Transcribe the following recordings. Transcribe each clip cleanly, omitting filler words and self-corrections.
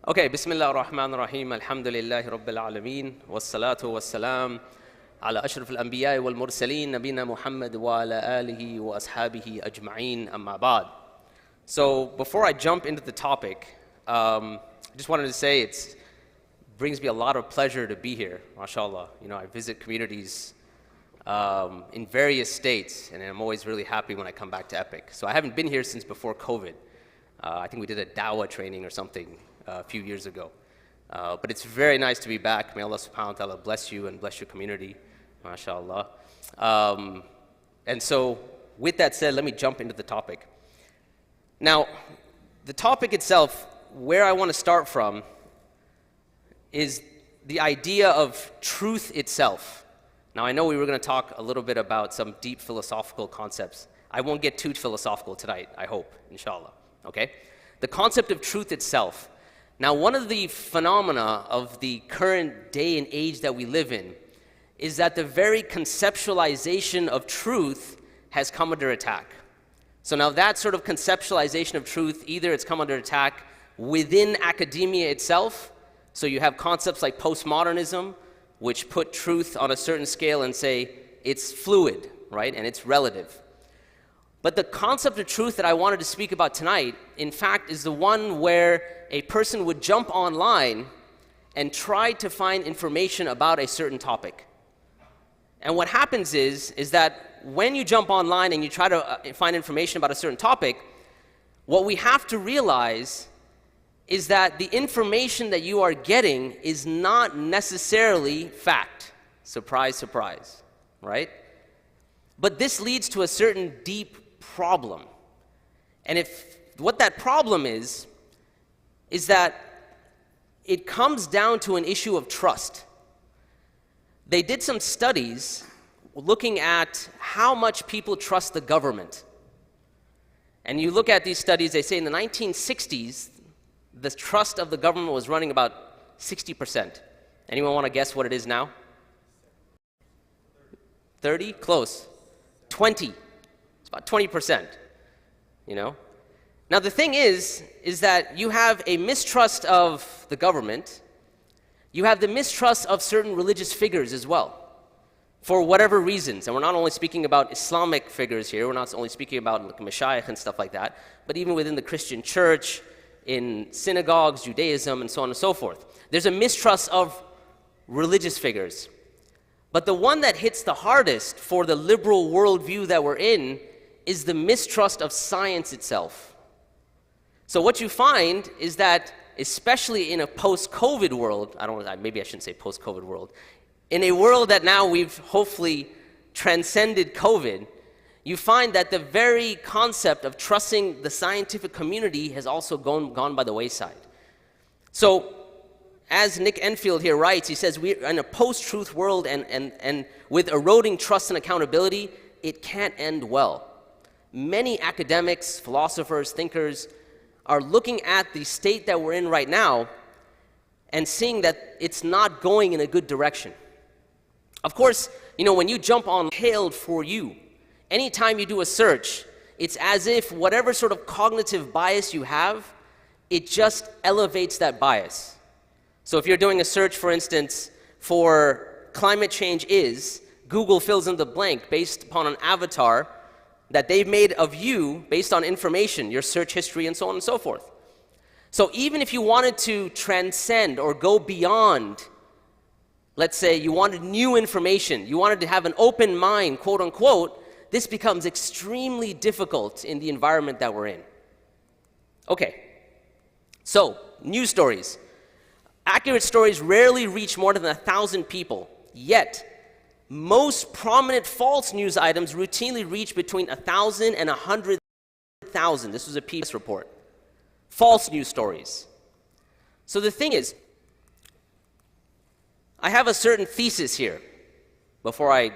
Okay, Bismillah ar-Rahman ar-Rahim, Alhamdulillahi Rabbil Alameen, wassalatu wassalam ala ashraf al-anbiya wal-mursaleen, nabina Muhammad wa ala alihi wa ashabihi ajma'een, amma ba'd. So before I jump into the topic, I just wanted to say it brings me a lot of pleasure to be here, mashallah. You know, I visit communities in various states, and I'm always really happy when I come back to Epic. So I haven't been here since before COVID. I think we did a dawah training or something a few years ago. But it's very nice to be back. May Allah subhanahu wa ta'ala bless you and bless your community, mashallah. And so with that said, let me jump into the topic. Now, the topic itself, where I want to start from, is the idea of truth itself. Now, I know we were going to talk a little bit about some deep philosophical concepts. I won't get too philosophical tonight, I hope, inshallah, okay? The concept of truth itself. Now, one of the phenomena of the current day and age that we live in is that the very conceptualization of truth has come under attack. So now that sort of conceptualization of truth, either it's come under attack within academia itself, so you have concepts like postmodernism, which put truth on a certain scale and say it's fluid, right, and it's relative. But the concept of truth that I wanted to speak about tonight, in fact, is the one where a person would jump online and try to find information about a certain topic. And what happens is that when you jump online and you try to find information about a certain topic, what we have to realize is that the information that you are getting is not necessarily fact. Surprise, surprise, right? But this leads to a certain deep problem. And if what that problem is that it comes down to an issue of trust. They did some studies looking at how much people trust the government. And you look at these studies, they say in the 1960s, the trust of the government was running about 60%. Anyone want to guess what it is now? 30? Close. 20. It's about 20%, you know? Now the thing is that you have a mistrust of the government. You have the mistrust of certain religious figures as well, for whatever reasons. And we're not only speaking about Islamic figures here, we're not only speaking about like Mashaykh and stuff like that, but even within the Christian church, in synagogues, Judaism, and so on and so forth. There's a mistrust of religious figures. But the one that hits the hardest for the liberal worldview that we're in is the mistrust of science itself. So what you find is that, especially in a post-COVID world, maybe I shouldn't say post-COVID world, in a world that now we've hopefully transcended COVID, you find that the very concept of trusting the scientific community has also gone by the wayside. So, as Nick Enfield here writes, he says, we're in a post-truth world and with eroding trust and accountability, it can't end well. Many academics, philosophers, thinkers are looking at the state that we're in right now and seeing that it's not going in a good direction. Of course, you know, when you jump on hailed for you, anytime you do a search, it's as if whatever sort of cognitive bias you have, it just elevates that bias. So if you're doing a search, for instance, for climate change is, Google fills in the blank based upon an avatar that they've made of you based on information, your search history, and so on and so forth. So even if you wanted to transcend or go beyond, let's say you wanted new information, you wanted to have an open mind, quote unquote, this becomes extremely difficult in the environment that we're in. Okay, so news stories. Accurate stories rarely reach more than 1,000 people, yet most prominent false news items routinely reach between 1,000 and 100,000. This was a PBS report. False news stories. So the thing is, I have a certain thesis here before I,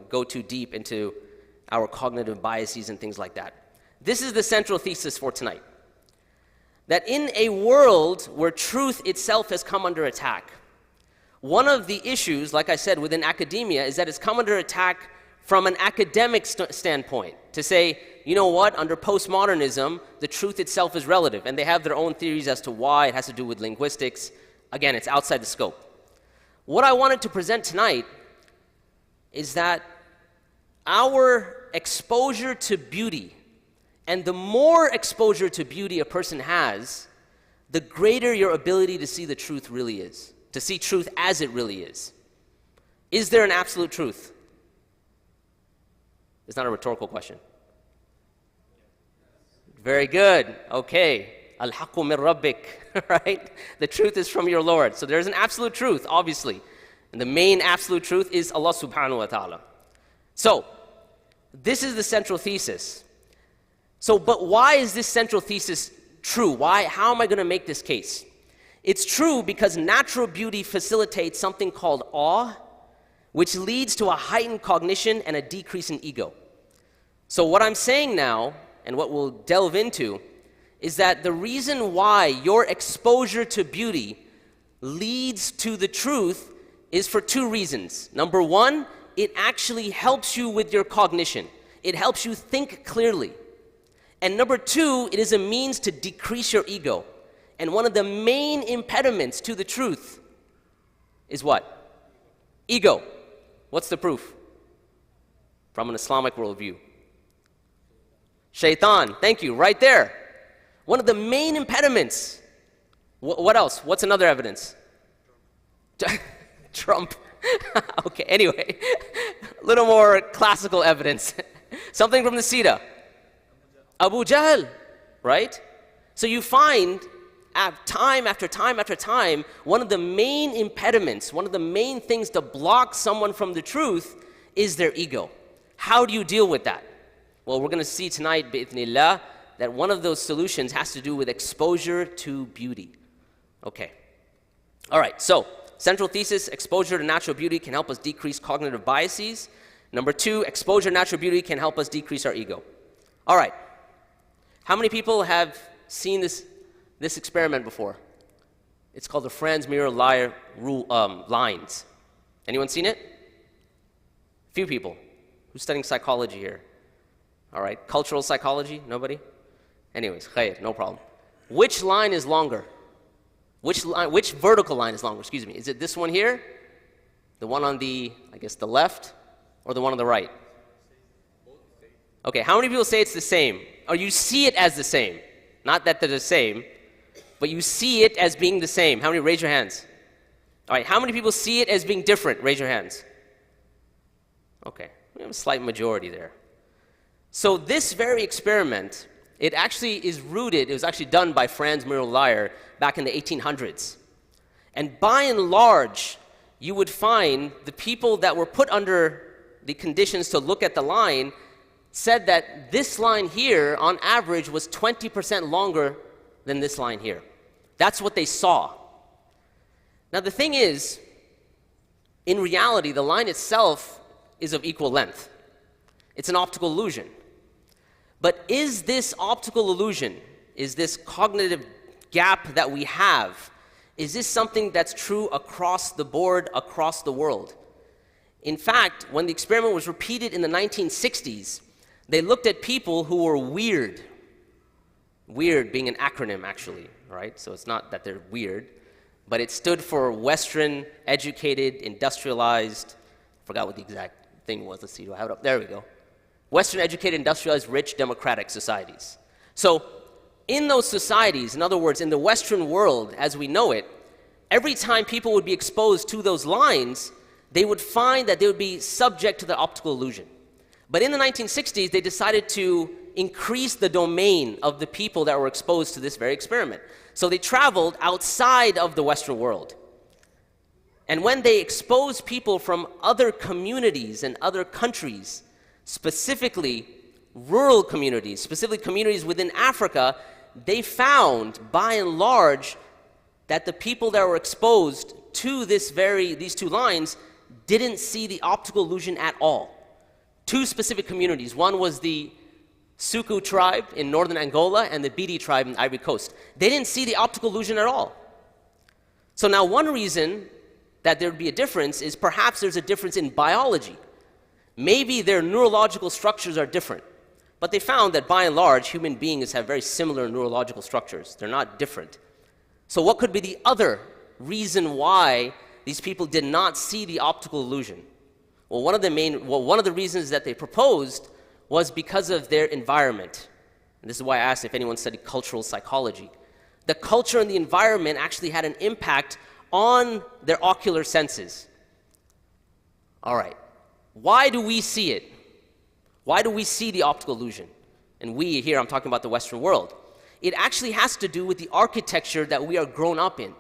go too deep into our cognitive biases and things like that. This is the central thesis for tonight. That in a world where truth itself has come under attack, one of the issues, like I said, within academia is that it's come under attack from an academic standpoint. to say, you know what, under postmodernism, the truth itself is relative, and they have their own theories as to why. It has to do with linguistics. Again, it's outside the scope. What I wanted to present tonight is that our exposure to beauty, and the more exposure to beauty a person has, the greater your ability to see the truth really is, to see truth as it really is. Is there an absolute truth? It's not a rhetorical question. Very good. Okay. Al-haqqu min rabbik, right? The truth is from your Lord. So there's an absolute truth, obviously. And the main absolute truth is Allah subhanahu wa ta'ala. So, this is the central thesis. So, but why is this central thesis true? How am I going to make this case? It's true because natural beauty facilitates something called awe, which leads to a heightened cognition and a decrease in ego. So what I'm saying now, and what we'll delve into, is that the reason why your exposure to beauty leads to the truth is for two reasons. Number one, it actually helps you with your cognition. It helps you think clearly. And number two, it is a means to decrease your ego. And one of the main impediments to the truth is what? Ego. What's the proof? From an Islamic worldview. Shaitan, thank you, right there. One of the main impediments. What else? What's another evidence? Trump. Okay, anyway, a little more classical evidence. Something from the Sira. Abu Jahl, right? So you find time after time after time, one of the main impediments, one of the main things to block someone from the truth is their ego. How do you deal with that? Well, we're going to see tonight, bi'ithnillah, that one of those solutions has to do with exposure to beauty. Okay. All right, so central thesis, exposure to natural beauty can help us decrease cognitive biases. Number two, exposure to natural beauty can help us decrease our ego. All right. How many people have seen this experiment before? It's called the Franz Mirror lines. Anyone seen it? Few people. Who's studying psychology here? All right. Cultural psychology? Nobody? Anyways, khair, no problem. Which line is longer? Which vertical line is longer? Excuse me. Is it this one here? The one on the, I guess, the left? Or the one on the right? Okay, how many people say it's the same? Or you see it as the same? Not that they're the same, but you see it as being the same. How many? Raise your hands. All right, how many people see it as being different? Raise your hands. Okay, we have a slight majority there. So this very experiment, it actually is rooted, it was actually done by Franz Mirror back in the 1800s. And by and large, you would find the people that were put under the conditions to look at the line said that this line here, on average, was 20% longer than this line here. That's what they saw. Now the thing is, in reality, the line itself is of equal length. It's an optical illusion. But is this optical illusion, is this cognitive gap that we have, is this something that's true across the board, across the world? In fact, when the experiment was repeated in the 1960s, they looked at people who were weird. Weird being an acronym, actually, right? So it's not that they're weird, but it stood for Western, educated, industrialized, I forgot what the exact thing was. Let's see, do I have it up? There we go. Western, educated, industrialized, rich, democratic societies. So in those societies, in other words, in the Western world as we know it, every time people would be exposed to those lines, they would find that they would be subject to the optical illusion. But in the 1960s, they decided to increase the domain of the people that were exposed to this very experiment. So they traveled outside of the Western world. And when they exposed people from other communities and other countries, specifically rural communities, specifically communities within Africa, they found, by and large, that the people that were exposed to these two lines didn't see the optical illusion at all. Two specific communities. One was the Suku tribe in northern Angola and the Bidi tribe in the Ivory Coast. They didn't see the optical illusion at all. So now one reason that there would be a difference is perhaps there's a difference in biology. Maybe their neurological structures are different. But they found that by and large, human beings have very similar neurological structures. They're not different. So what could be the other reason why these people did not see the optical illusion? Well, one of the reasons that they proposed was because of their environment. And this is why I asked if anyone studied cultural psychology. The culture and the environment actually had an impact on their ocular senses. All right, why do we see it? Why do we see the optical illusion? And we here, I'm talking about the Western world. It actually has to do with the architecture that we are grown up in.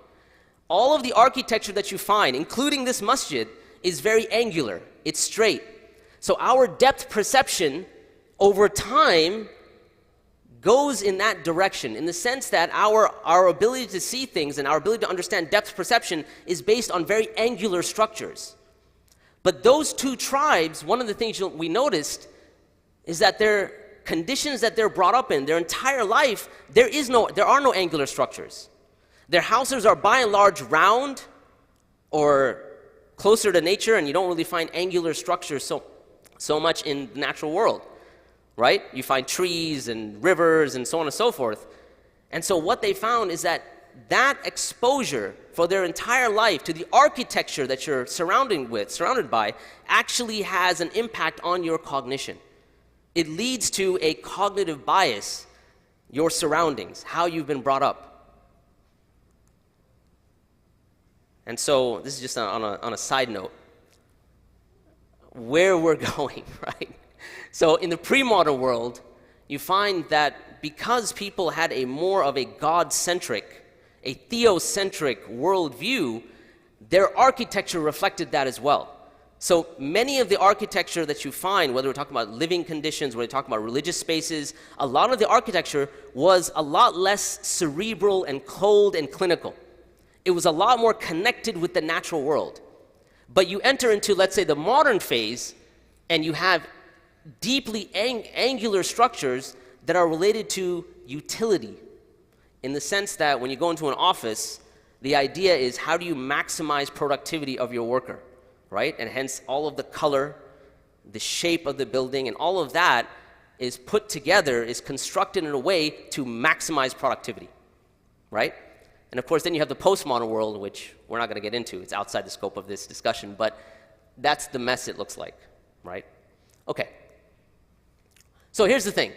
All of the architecture that you find, including this masjid, is very angular. It's straight. So our depth perception over time goes in that direction, in the sense that our ability to see things and our ability to understand depth perception is based on very angular structures. But those two tribes, one of the things we noticed is that their conditions that they're brought up in, their entire life, there are no angular structures. Their houses are by and large round or closer to nature, and you don't really find angular structures so much in the natural world, right? You find trees and rivers and so on and so forth. And so what they found is that exposure for their entire life to the architecture that you're surrounded by, actually has an impact on your cognition. It leads to a cognitive bias, your surroundings, how you've been brought up. And so this is just on a side note, where we're going, right? So in the pre-modern world, you find that because people had a more of a God-centric, a theocentric worldview, their architecture reflected that as well. So many of the architecture that you find, whether we're talking about living conditions, whether we're talking about religious spaces, a lot of the architecture was a lot less cerebral and cold and clinical. It was a lot more connected with the natural world. But you enter into, let's say, the modern phase, and you have deeply angular structures that are related to utility, in the sense that when you go into an office, the idea is how do you maximize productivity of your worker, right? And hence all of the color, the shape of the building, and all of that is put together, is constructed in a way to maximize productivity, right? And of course, then you have the postmodern world, which we're not going to get into. It's outside the scope of this discussion, but that's the mess it looks like, right? Okay. So here's the thing.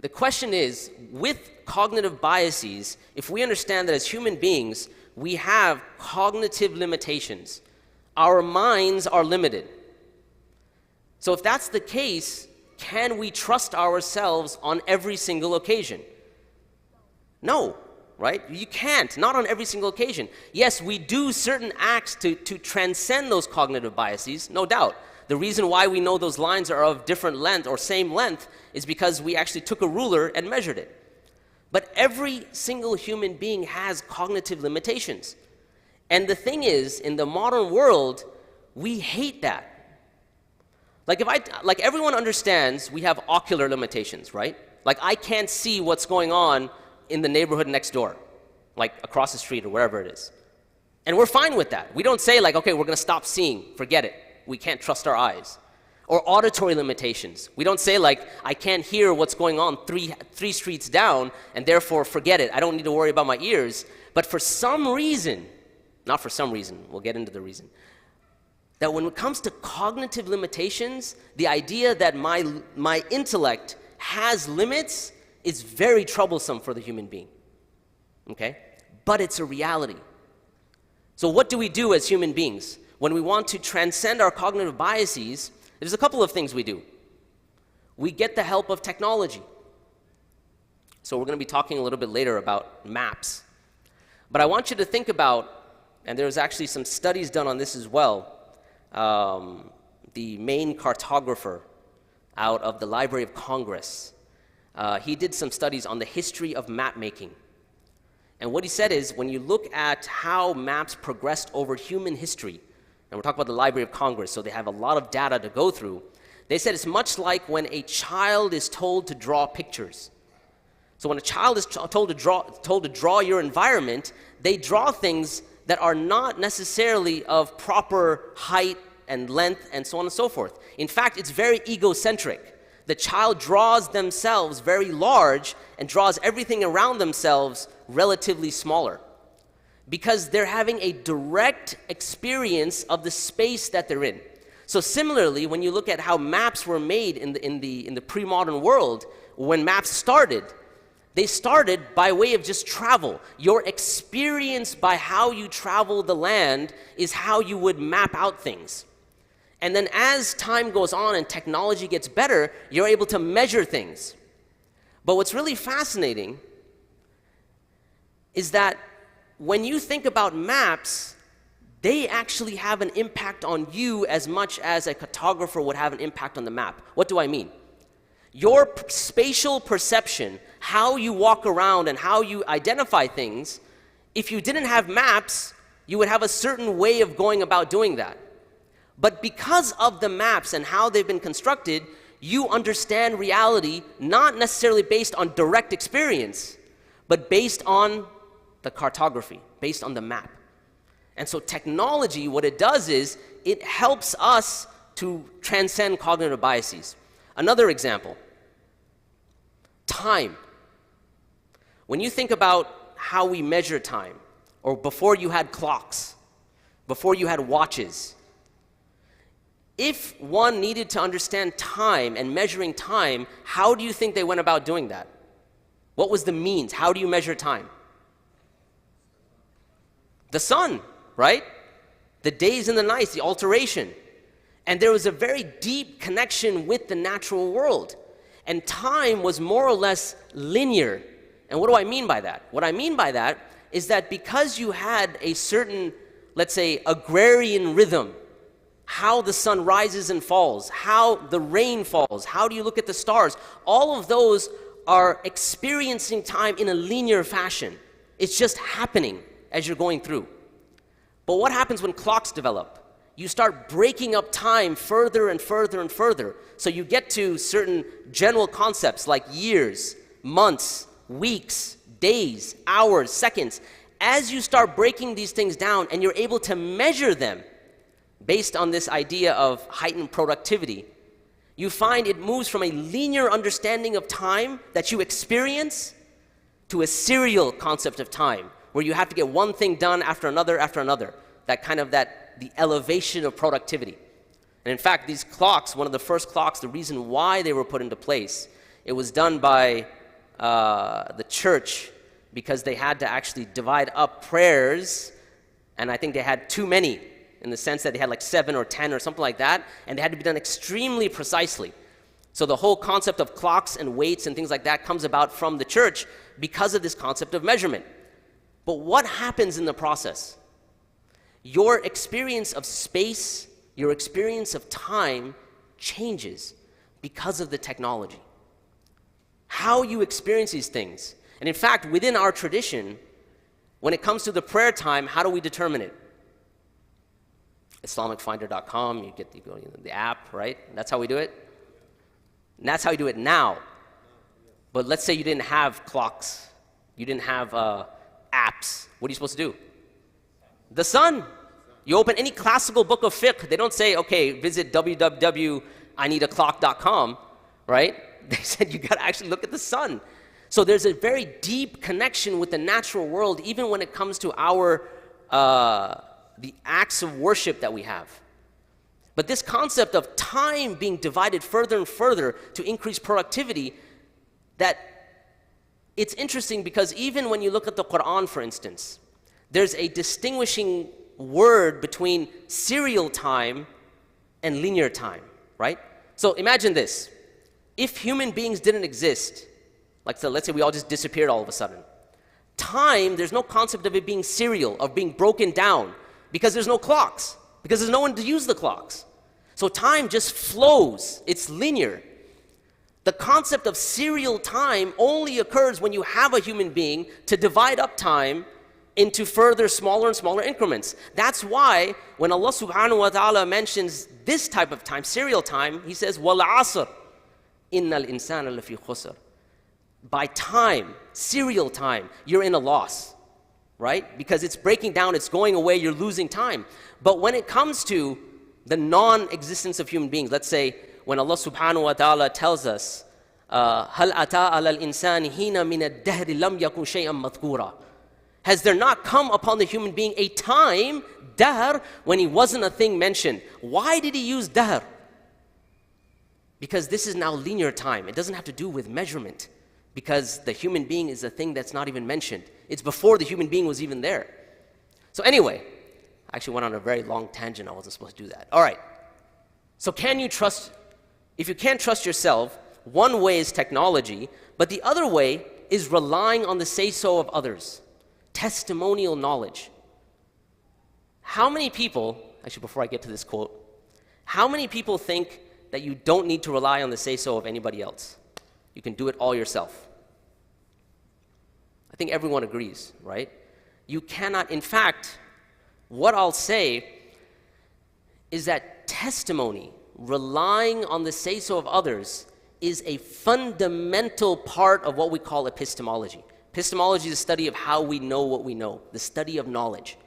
The question is, with cognitive biases, if we understand that as human beings, we have cognitive limitations. Our minds are limited. So if that's the case, can we trust ourselves on every single occasion? No, right? You can't, not on every single occasion. Yes, we do certain acts to transcend those cognitive biases, no doubt. The reason why we know those lines are of different length or same length is because we actually took a ruler and measured it. But every single human being has cognitive limitations. And the thing is, in the modern world, we hate that. Like everyone understands we have ocular limitations, right? Like I can't see what's going on in the neighborhood next door, like across the street or wherever it is. And we're fine with that. We don't say like, okay, we're going to stop seeing, forget it. We can't trust our eyes. Or auditory limitations. We don't say like, I can't hear what's going on three streets down, and therefore forget it. I don't need to worry about my ears. But for some reason, not for some reason, we'll get into the reason, that when it comes to cognitive limitations, the idea that my intellect has limits is very troublesome for the human being. Okay? But it's a reality. So what do we do as human beings? When we want to transcend our cognitive biases, there's a couple of things we do. We get the help of technology. So we're going to be talking a little bit later about maps. But I want you to think about, and there's actually some studies done on this as well, the main cartographer out of the Library of Congress, he did some studies on the history of map making. And what he said is, when you look at how maps progressed over human history, and we're talking about the Library of Congress, so they have a lot of data to go through. They said it's much like when a child is told to draw pictures. So when a child is told to draw your environment, they draw things that are not necessarily of proper height and length and so on and so forth. In fact, it's very egocentric. The child draws themselves very large and draws everything around themselves relatively smaller, because they're having a direct experience of the space that they're in. So similarly, when you look at how maps were made in the pre-modern world, when maps started, they started by way of just travel. Your experience by how you travel the land is how you would map out things. And then as time goes on and technology gets better, you're able to measure things. But what's really fascinating is that when you think about maps, they actually have an impact on you as much as a cartographer would have an impact on the map. What do I mean? Your spatial perception, how you walk around and how you identify things, if you didn't have maps, you would have a certain way of going about doing that. But because of the maps and how they've been constructed, you understand reality not necessarily based on direct experience, but based on the cartography, based on the map. And so technology, what it does is it helps us to transcend cognitive biases. Another example, time. When you think about how we measure time, or before you had clocks, before you had watches, if one needed to understand time and measuring time, how do you think they went about doing that? What was the means? How do you measure time? The sun, right? The days and the nights, the alteration. And there was a very deep connection with the natural world. And time was more or less linear. And what do I mean by that? What I mean by that is that because you had a certain, let's say, agrarian rhythm, how the sun rises and falls, how the rain falls, how do you look at the stars, all of those are experiencing time in a linear fashion. It's just happening as you're going through. But what happens when clocks develop? You start breaking up time further and further and further. So you get to certain general concepts like years, months, weeks, days, hours, seconds. As you start breaking these things down and you're able to measure them based on this idea of heightened productivity, you find it moves from a linear understanding of time that you experience to a serial concept of time, where you have to get one thing done after another, the elevation of productivity. And in fact, these clocks, one of the first clocks, the reason why they were put into place, it was done by the church because they had to actually divide up prayers, and I think they had too many, in the sense that they had like 7 or 10 or something like that, and they had to be done extremely precisely. So the whole concept of clocks and weights and things like that comes about from the church because of this concept of measurement. But what happens in the process? Your experience of space, your experience of time changes because of the technology. How you experience these things. And in fact, within our tradition, when it comes to the prayer time, how do we determine it? IslamicFinder.com, you go the app, right? That's how we do it. And that's how you do it now. But let's say you didn't have clocks, you didn't have apps. What are you supposed to do? The sun. You open any classical book of fiqh, they don't say, okay, visit www.ineedaclock.com, right? They said you got to actually look at the sun. So there's a very deep connection with the natural world, even when it comes to our the acts of worship that we have. But this concept of time being divided further and further to increase productivity, that it's interesting because even when you look at the Quran, for instance, there's a distinguishing word between serial time and linear time, right? So imagine this. If human beings didn't exist, like so let's say we all just disappeared all of a sudden, time, there's no concept of it being serial, of being broken down, because there's no clocks, because there's no one to use the clocks. So time just flows, it's linear. The concept of serial time only occurs when you have a human being to divide up time into further smaller and smaller increments. That's why when Allah subhanahu wa ta'ala mentions this type of time, serial time, He says, وَالْعَصْرِ إِنَّ الْإِنسَانَ لَفِي خُسْرٍ. By time, serial time, you're in a loss, right? Because it's breaking down, it's going away, you're losing time. But when it comes to the non-existence of human beings, let's say when Allah subhanahu wa ta'ala tells us, هَلْ أَتَى عَلَى الْإِنسَانِ حِينَ مِنَ الدَّهْرِ لَمْ يَكُنْ شَيْئًا مَذْكُورًا. Has there not come upon the human being a time, dahr, when he wasn't a thing mentioned? Why did he use dahr? Because this is now linear time. It doesn't have to do with measurement. Because the human being is a thing that's not even mentioned. It's before the human being was even there. So anyway, I actually went on a very long tangent. I wasn't supposed to do that. All right. So can you trust, if you can't trust yourself, one way is technology, but the other way is relying on the say-so of others. Testimonial knowledge. How many people, actually before I get to this quote, how many people think that you don't need to rely on the say-so of anybody else? You can do it all yourself. I think everyone agrees, right? You cannot, in fact, what I'll say is that testimony, relying on the say-so of others, is a fundamental part of what we call epistemology. Epistemology is the study of how we know what we know, the study of knowledge.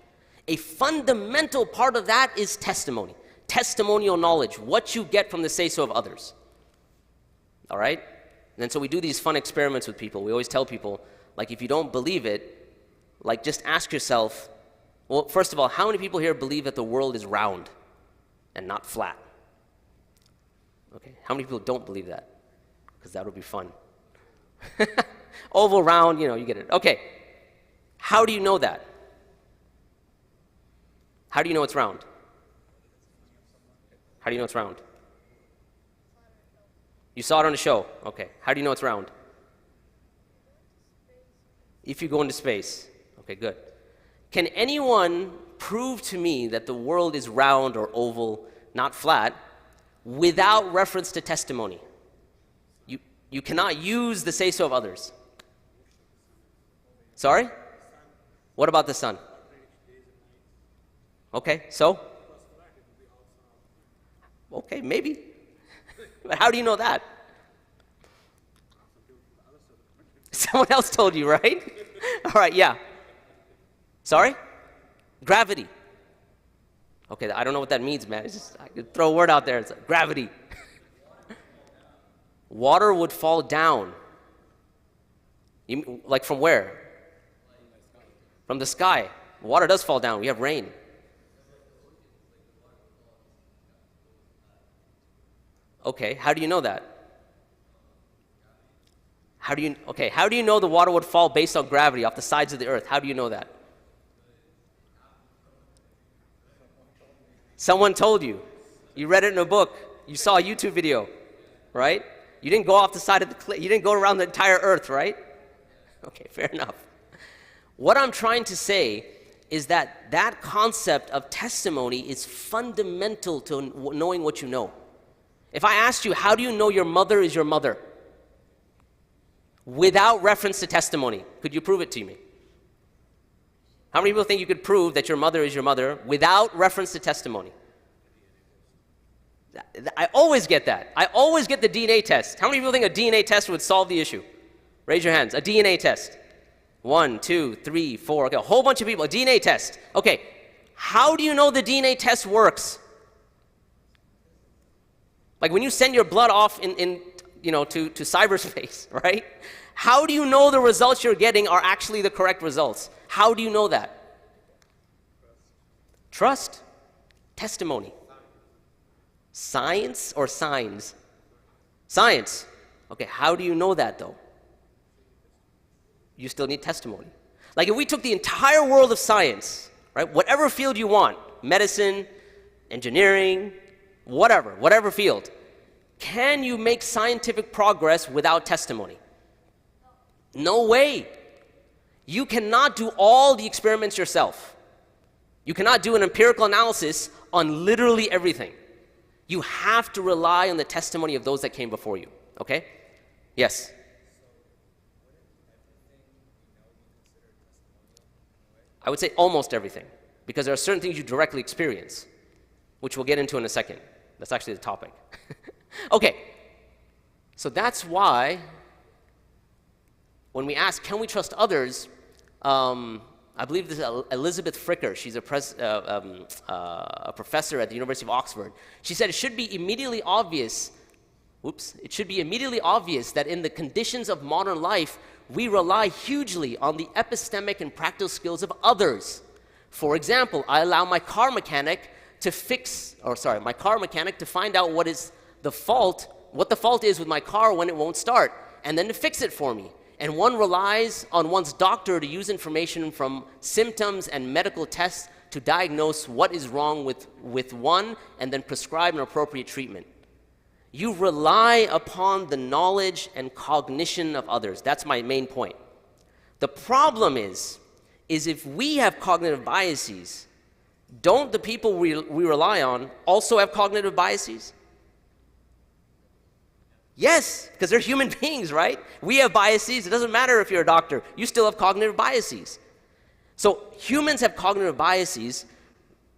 A fundamental part of that is testimony, testimonial knowledge, what you get from the say-so of others. All right? And so we do these fun experiments with people. We always tell people, like, if you don't believe it, like, just ask yourself, well, first of all, how many people here believe that the world is round and not flat? Okay, how many people don't believe that? Because that would be fun. Oval, round, you get it. Okay, how do you know that? How do you know it's round? How do you know it's round? You saw it on a show. Okay, how do you know it's round? If you go into space. Okay, good. Can anyone prove to me that the world is round or oval, not flat, without reference to testimony? You cannot use the say-so of others. Sorry? What about the sun? Okay, so? Okay, maybe. But how do you know that? Someone else told you, right? All right, yeah. Sorry? Gravity. Okay, I don't know what that means, man. It's just, I could throw a word out there. It's like gravity. Water would fall down. Like from where? From the sky. Water does fall down. We have rain. Okay, how do you know that? How do you know the water would fall based on gravity off the sides of the earth? How do you know that? Someone told you. You read it in a book. You saw a YouTube video, right? You didn't go off the side of the cliff. You didn't go around the entire earth, right? Okay, fair enough. What I'm trying to say is that that concept of testimony is fundamental to knowing what you know. If I asked you, how do you know your mother is your mother? Without reference to testimony, could you prove it to me? How many people think you could prove that your mother is your mother without reference to testimony? I always get that. I always get the DNA test. How many people think a DNA test would solve the issue? Raise your hands. A DNA test. 1, 2, 3, 4. Okay, a whole bunch of people. A DNA test. Okay, how do you know the DNA test works? Like when you send your blood off to cyberspace, right? How do you know the results you're getting are actually the correct results? How do you know that? Trust. Testimony. Science or signs? Science. Okay, how do you know that though? You still need testimony. Like if we took the entire world of science, right? Whatever field you want, medicine, engineering, whatever field, can you make scientific progress without testimony? No way. You cannot do all the experiments yourself. You cannot do an empirical analysis on literally everything. You have to rely on the testimony of those that came before you. Okay? Yes? I would say almost everything, because there are certain things you directly experience, which we'll get into in a second. That's actually the topic. Okay, so that's why when we ask, can we trust others, I believe this is Elizabeth Fricker. She's a professor at the University of Oxford. She said it should be immediately obvious it should be immediately obvious that in the conditions of modern life, we rely hugely on the epistemic and practical skills of others. For example, I allow my car mechanic to find out what the fault is with my car when it won't start, and then to fix it for me. And one relies on one's doctor to use information from symptoms and medical tests to diagnose what is wrong with one and then prescribe an appropriate treatment. You rely upon the knowledge and cognition of others. That's my main point. The problem is if we have cognitive biases, don't the people we rely on also have cognitive biases? Yes, because they're human beings, right? We have biases. It doesn't matter if you're a doctor. You still have cognitive biases. So humans have cognitive biases.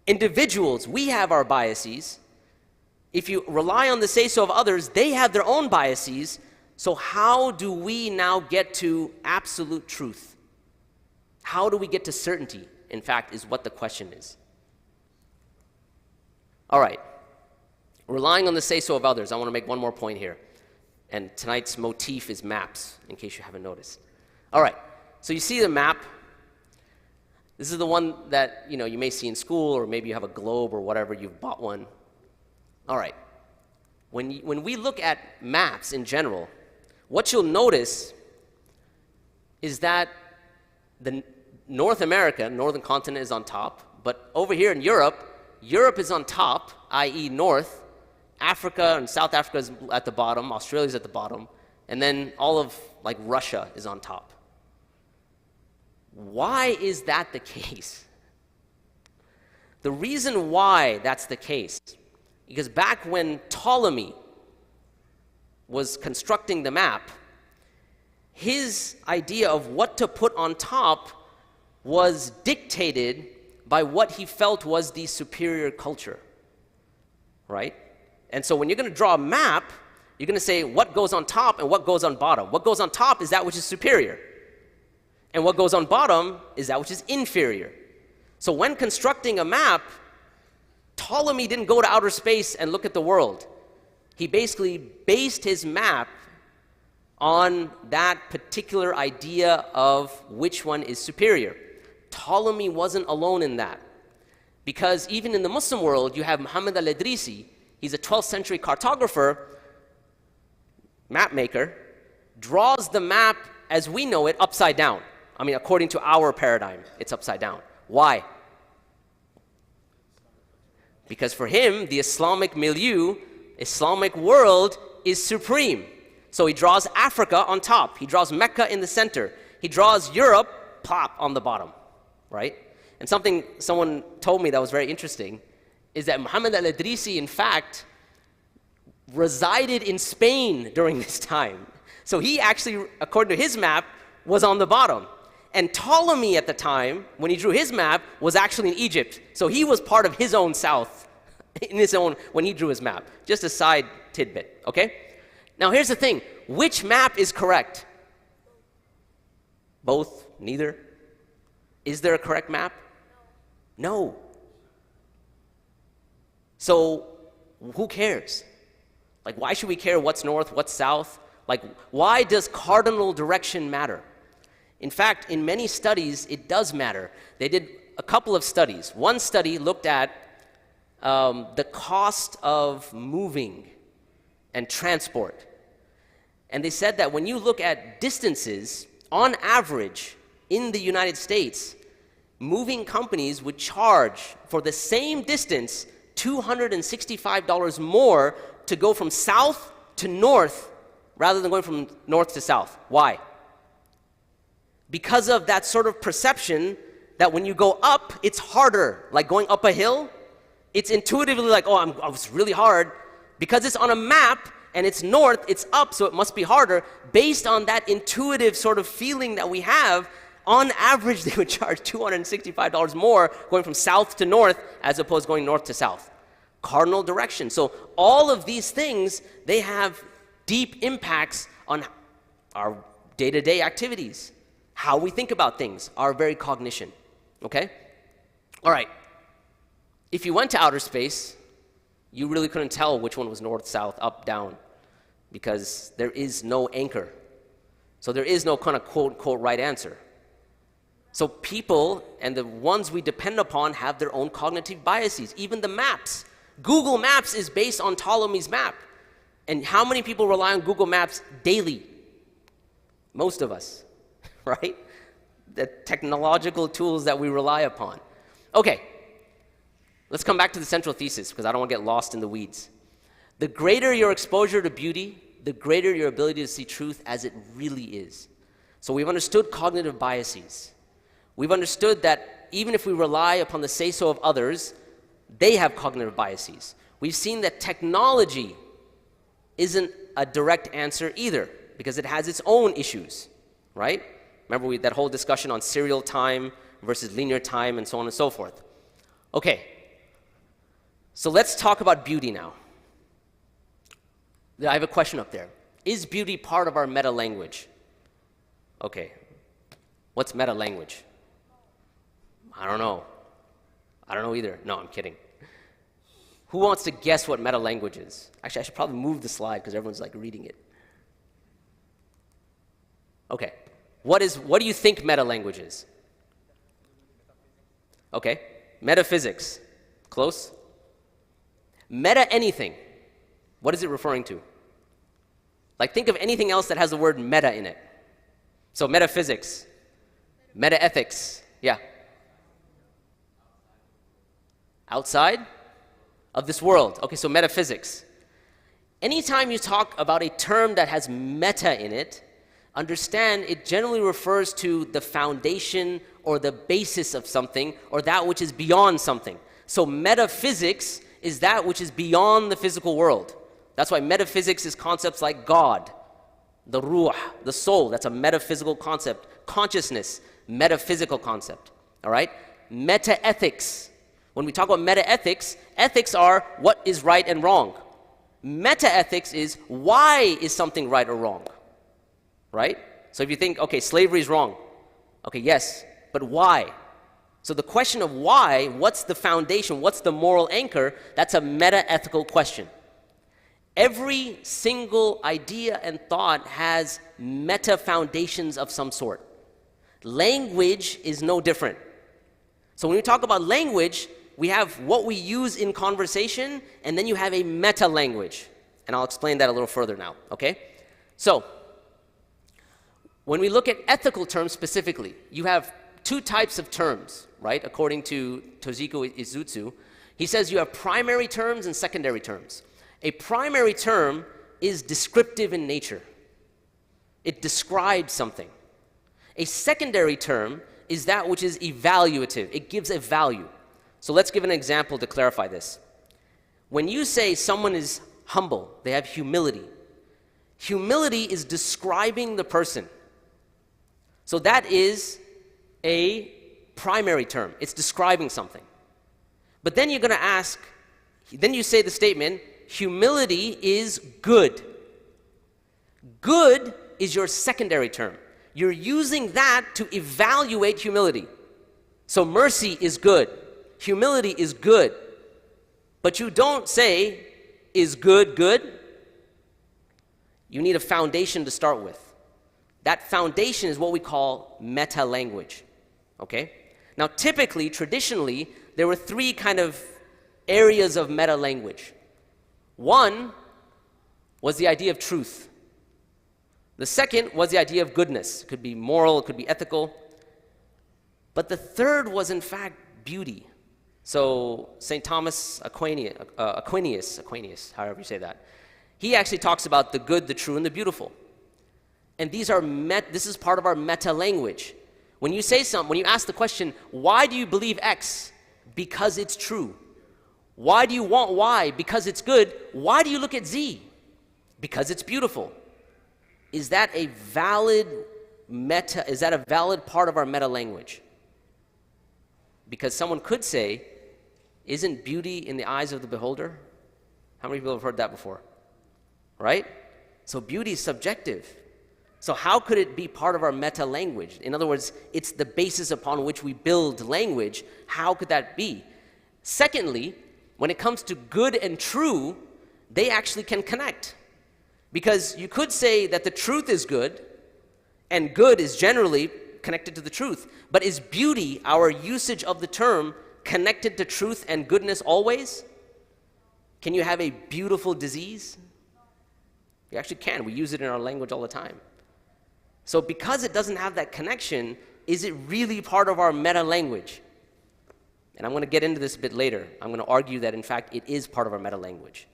Individuals, we have our biases. If you rely on the say-so of others, they have their own biases. So how do we now get to absolute truth? How do we get to certainty, in fact, is what the question is. All right. Relying on the say-so of others, I want to make one more point here. And tonight's motif is maps, in case you haven't noticed. All right. So you see the map. This is the one that you may see in school, or maybe you have a globe or whatever, you've bought one. All right. When we look at maps in general, what you'll notice is that the North America, northern continent, is on top, but over here in Europe is on top, i.e. north. Africa and South Africa is at the bottom, Australia's at the bottom, and then all of Russia is on top. Why is that the case? The reason why that's the case, because back when Ptolemy was constructing the map, his idea of what to put on top was dictated by what he felt was the superior culture, right? And so when you're going to draw a map, you're going to say what goes on top and what goes on bottom. What goes on top is that which is superior. And what goes on bottom is that which is inferior. So when constructing a map, Ptolemy didn't go to outer space and look at the world. He basically based his map on that particular idea of which one is superior. Ptolemy wasn't alone in that. Because even in the Muslim world, you have Muhammad al-Idrisi. He's a 12th century cartographer, map maker, draws the map as we know it upside down. I mean, according to our paradigm, it's upside down. Why? Because for him, the Islamic milieu, Islamic world is supreme. So he draws Africa on top. He draws Mecca in the center. He draws Europe, plop, on the bottom, right? And something someone told me that was very interesting is that Muhammad al-Idrisi, in fact, resided in Spain during this time. So he actually, according to his map, was on the bottom. And Ptolemy at the time, when he drew his map, was actually in Egypt. So he was part of his own south, in his own, when he drew his map. Just a side tidbit, okay? Now here's the thing. Which map is correct? Both? Neither? Is there a correct map? No. So who cares? Why should we care what's north, what's south? Why does cardinal direction matter? In fact, in many studies, it does matter. They did a couple of studies. One study looked at the cost of moving and transport. And they said that when you look at distances, on average, in the United States, moving companies would charge for the same distance $265 more to go from south to north rather than going from north to south. Why? Because of that sort of perception that when you go up, it's harder. Like going up a hill, it's intuitively like, oh, it's really hard. Because it's on a map and it's north, it's up, so it must be harder. Based on that intuitive sort of feeling that we have, on average, they would charge $265 more going from south to north as opposed to going north to south. Cardinal direction. So all of these things, they have deep impacts on our day-to-day activities, how we think about things, our very cognition. Okay? All right. If you went to outer space, you really couldn't tell which one was north, south, up, down. because there is no anchor. So there is no kind of quote-unquote right answer. So people and the ones we depend upon have their own cognitive biases. Even the maps. Google Maps is based on Ptolemy's map. And how many people rely on Google Maps daily? Most of us, right? The technological tools that we rely upon. Okay, let's come back to the central thesis because I don't want to get lost in the weeds. The greater your exposure to beauty, the greater your ability to see truth as it really is. So we've understood cognitive biases. We've understood that even if we rely upon the say-so of others, they have cognitive biases. We've seen that technology isn't a direct answer either because it has its own issues, right? Remember that whole discussion on serial time versus linear time and so on and so forth. Okay, so let's talk about beauty now. I have a question up there. Is beauty part of our meta-language? Okay, what's meta-language? I don't know. I don't know either. No, I'm kidding. Who wants to guess what meta-language is? Actually, I should probably move the slide because everyone's like reading it. Okay, what do you think meta-language is? Okay, metaphysics. Close? Meta-anything. What is it referring to? Like think of anything else that has the word meta in it. So metaphysics, meta-ethics, yeah. Outside of this world. Okay, so metaphysics. Anytime you talk about a term that has meta in it, understand it generally refers to the foundation or the basis of something or that which is beyond something. So metaphysics is that which is beyond the physical world. That's why metaphysics is concepts like God, the ruh, the soul. That's a metaphysical concept. Consciousness, metaphysical concept. All right? Meta-ethics. When we talk about meta-ethics, ethics are what is right and wrong. Meta-ethics is why is something right or wrong. Right? So if you think, okay, slavery is wrong. Okay, yes, but why? So the question of why, what's the foundation, what's the moral anchor, that's a meta-ethical question. Every single idea and thought has meta-foundations of some sort. Language is no different. So when we talk about language, we have what we use in conversation, and then you have a meta-language. And I'll explain that a little further now, okay? So, when we look at ethical terms specifically, you have two types of terms, right? According to Toshiko Izutsu, he says you have primary terms and secondary terms. A primary term is descriptive in nature. It describes something. A secondary term is that which is evaluative. It gives a value. So let's give an example to clarify this. When you say someone is humble, they have humility. Humility is describing the person. So that is a primary term. It's describing something. But then you're going to ask, then you say the statement, humility is good. Good is your secondary term. You're using that to evaluate humility. So mercy is good. Humility is good. But you don't say, is good good? You need a foundation to start with. That foundation is what we call meta-language. Okay? Now typically, traditionally, there were three kind of areas of meta-language. One was the idea of truth. The second was the idea of goodness. It could be moral, it could be ethical. But the third was in fact beauty. So St. Thomas Aquinas, however you say that, he actually talks about the good, the true, and the beautiful. And this is part of our meta-language. When you say something, when you ask the question, why do you believe X? Because it's true. Why do you want Y? Because it's good. Why do you look at Z? Because it's beautiful. Is that a valid part of our meta-language? Because someone could say, isn't beauty in the eyes of the beholder? How many people have heard that before? Right? So beauty is subjective. So how could it be part of our meta-language? In other words, it's the basis upon which we build language. How could that be? Secondly, when it comes to good and true, they actually can connect. Because you could say that the truth is good, and good is generally connected to the truth. But is beauty, our usage of the term, connected to truth and goodness always? Can you have a beautiful disease? You actually can. We use it in our language all the time. So because it doesn't have that connection, is it really part of our meta language? And I'm going to get into this a bit later. I'm going to argue that, in fact, it is part of our meta language.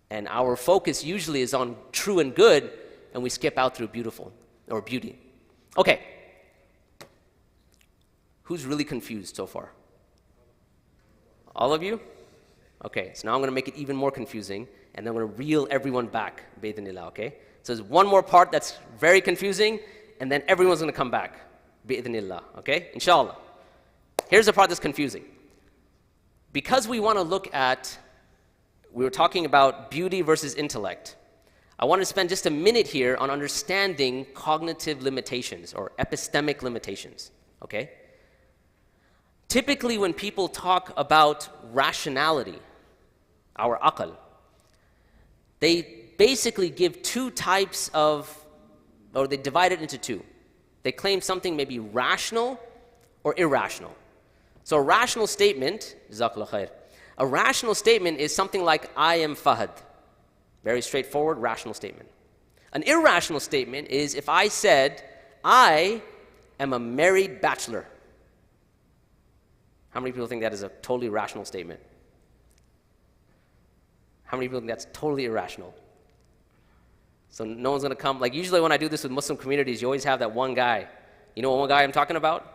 And our focus usually is on true and good, and we skip out through beautiful or beauty. Okay. Who's really confused so far? All of you? Okay, so now I'm going to make it even more confusing, and then I'm going to reel everyone back, bi'idhnillah, okay? So there's one more part that's very confusing, and then everyone's going to come back, bi'idhnillah, okay? Inshallah. Here's the part that's confusing. Because we want to look at, we were talking about beauty versus intellect. I want to spend just a minute here on understanding cognitive limitations or epistemic limitations, okay? Typically when people talk about rationality, our aql, they basically give two types of, or they divide it into two. They claim something may be rational or irrational. So a rational statement, jazakallah khair, a rational statement is something like, I am Fahad. Very straightforward, rational statement. An irrational statement is if I said, I am a married bachelor. How many people think that is a totally rational statement? How many people think that's totally irrational? So no one's going to come. Like usually when I do this with Muslim communities, you always have that one guy. You know what one guy I'm talking about?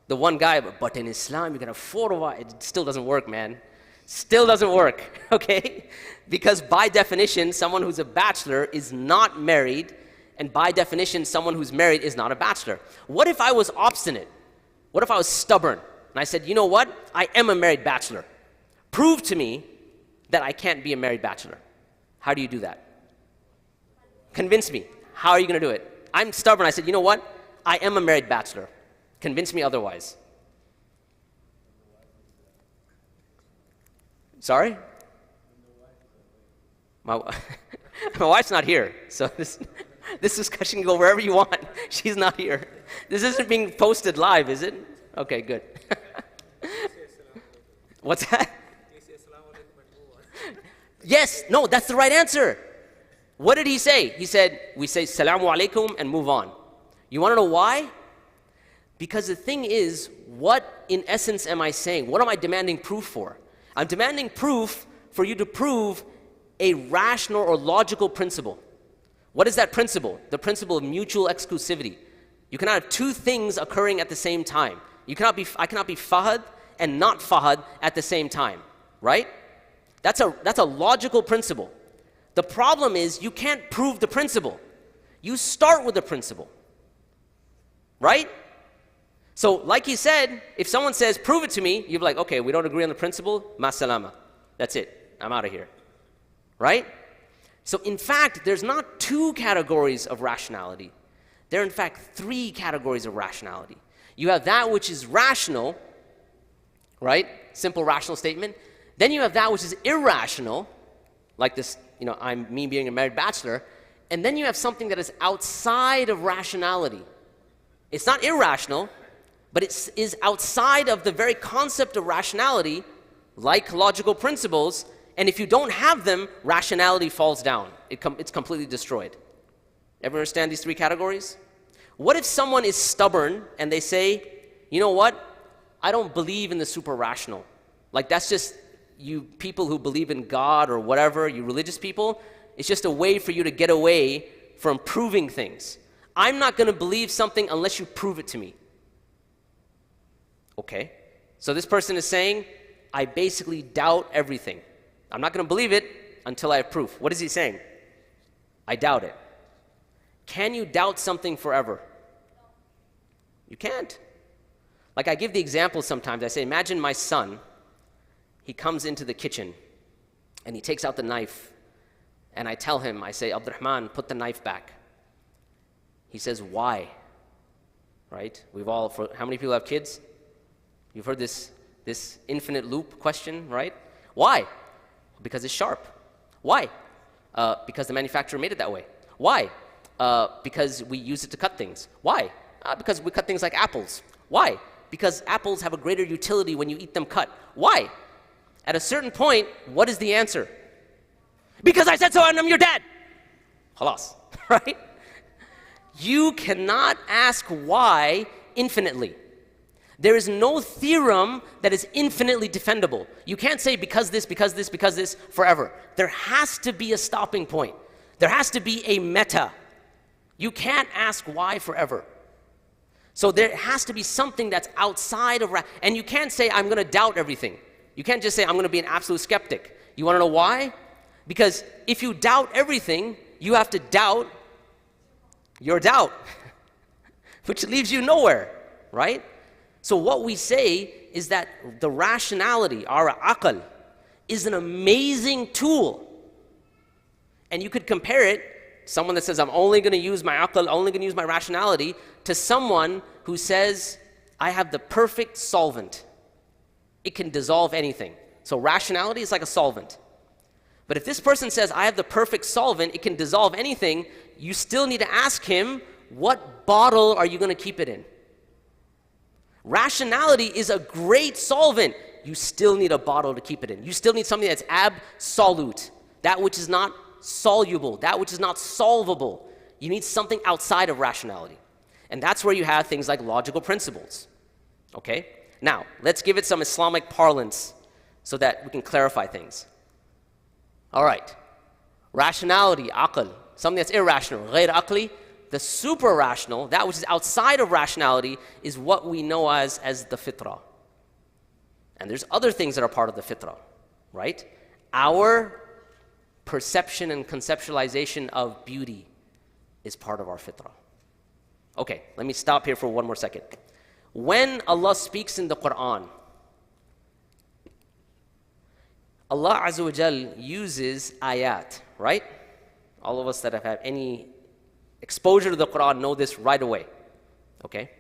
The one guy, but in Islam, you got a fatwa. It still doesn't work, man. Still doesn't work, okay? Because by definition, someone who's a bachelor is not married, and by definition, someone who's married is not a bachelor. What if I was obstinate? What if I was stubborn? And I said, you know what? I am a married bachelor. Prove to me that I can't be a married bachelor. How do you do that? Convince me. How are you going to do it? I'm stubborn. I said, you know what? I am a married bachelor. Convince me otherwise. Sorry? My wife's not here, so this discussion can go wherever you want. She's not here. This isn't being posted live, is it? Okay, good. What's that? Yes, no, that's the right answer. What did he say? He said, we say salamu alaikum and move on. You want to know why? Because the thing is, what in essence am I saying? What am I demanding proof for? I'm demanding proof for you to prove a rational or logical principle. What is that principle? The principle of mutual exclusivity. You cannot have two things occurring at the same time. I cannot be Fahad and not Fahad at the same time, right? That's a logical principle. The problem is you can't prove the principle. You start with the principle, right? So like he said, if someone says, prove it to me, you'd be like, okay, we don't agree on the principle, ma salama. That's it, I'm out of here, right? So in fact, there's not two categories of rationality. There are in fact three categories of rationality. You have that which is rational, right? Simple rational statement. Then you have that which is irrational, like this, me being a married bachelor. And then you have something that is outside of rationality. It's not irrational, but it is outside of the very concept of rationality, like logical principles, and if you don't have them, rationality falls down. It's completely destroyed. Everyone understand these three categories? What if someone is stubborn and they say, you know what? I don't believe in the super rational. Like that's just you people who believe in God or whatever, you religious people, it's just a way for you to get away from proving things. I'm not going to believe something unless you prove it to me. Okay, so this person is saying, I basically doubt everything. I'm not going to believe it until I have proof. What is he saying? I doubt it. Can you doubt something forever? You can't. Like I give the example sometimes. I say, imagine my son. He comes into the kitchen and he takes out the knife. And I tell him, I say, Abdurrahman, put the knife back. He says, why? Right? How many people have kids? You've heard this infinite loop question, right? Why? Because it's sharp. Why? Because the manufacturer made it that way. Why? Because we use it to cut things. Why? Because we cut things like apples. Why? Because apples have a greater utility when you eat them cut. Why? At a certain point, what is the answer? Because I said so and I'm your dad. Khalas, right? You cannot ask why infinitely. There is no theorem that is infinitely defendable. You can't say because this, because this, because this forever. There has to be a stopping point. There has to be a meta. You can't ask why forever. So there has to be something that's outside of, and you can't say I'm going to doubt everything. You can't just say I'm going to be an absolute skeptic. You want to know why? Because if you doubt everything, you have to doubt your doubt, which leaves you nowhere, right? So what we say is that the rationality, our aql, is an amazing tool. And you could compare it, someone that says, I'm only going to use my aql, only going to use my rationality, to someone who says, I have the perfect solvent. It can dissolve anything. So rationality is like a solvent. But if this person says, I have the perfect solvent, it can dissolve anything, you still need to ask him, what bottle are you going to keep it in? Rationality is a great solvent. You still need a bottle to keep it in. You still need something that's absolute, that which is not soluble, that which is not solvable. You need something outside of rationality. And that's where you have things like logical principles. Okay? Now, let's give it some Islamic parlance so that we can clarify things. All right. Rationality, aql, something that's irrational, ghayr aqli. The super rational, that which is outside of rationality, is what we know as the fitrah. And there's other things that are part of the fitrah, right? Our perception and conceptualization of beauty is part of our fitrah. Okay, let me stop here for one more second. When Allah speaks in the Quran, Allah Azza wa Jal uses ayat, right? All of us that have had any exposure to the Quran know this right away, okay?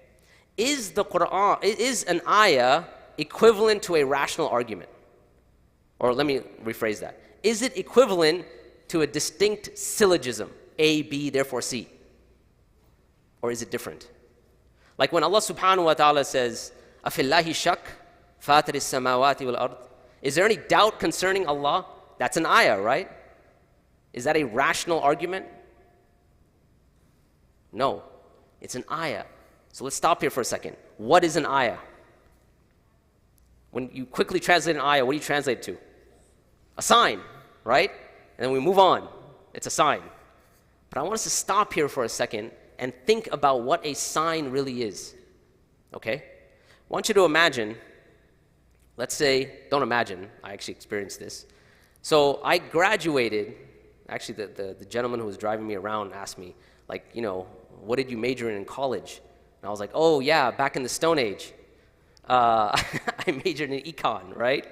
Is an ayah equivalent to a rational argument? Or let me rephrase that. Is it equivalent to a distinct syllogism, A, B, therefore C? Or is it different? Like when Allah subhanahu wa ta'ala says, Afillahi shak, fatir as-samawati wal-ard. Is there any doubt concerning Allah? That's an ayah, right? Is that a rational argument? No, it's an ayah. So let's stop here for a second. What is an ayah? When you quickly translate an ayah, what do you translate it to? A sign, right? And then we move on. It's a sign. But I want us to stop here for a second and think about what a sign really is. Okay? I want you to imagine, let's say, don't imagine, I actually experienced this. So I graduated, actually the gentleman who was driving me around asked me, like, you know, what did you major in college? And I was like, oh yeah, back in the Stone Age. I majored in econ, right?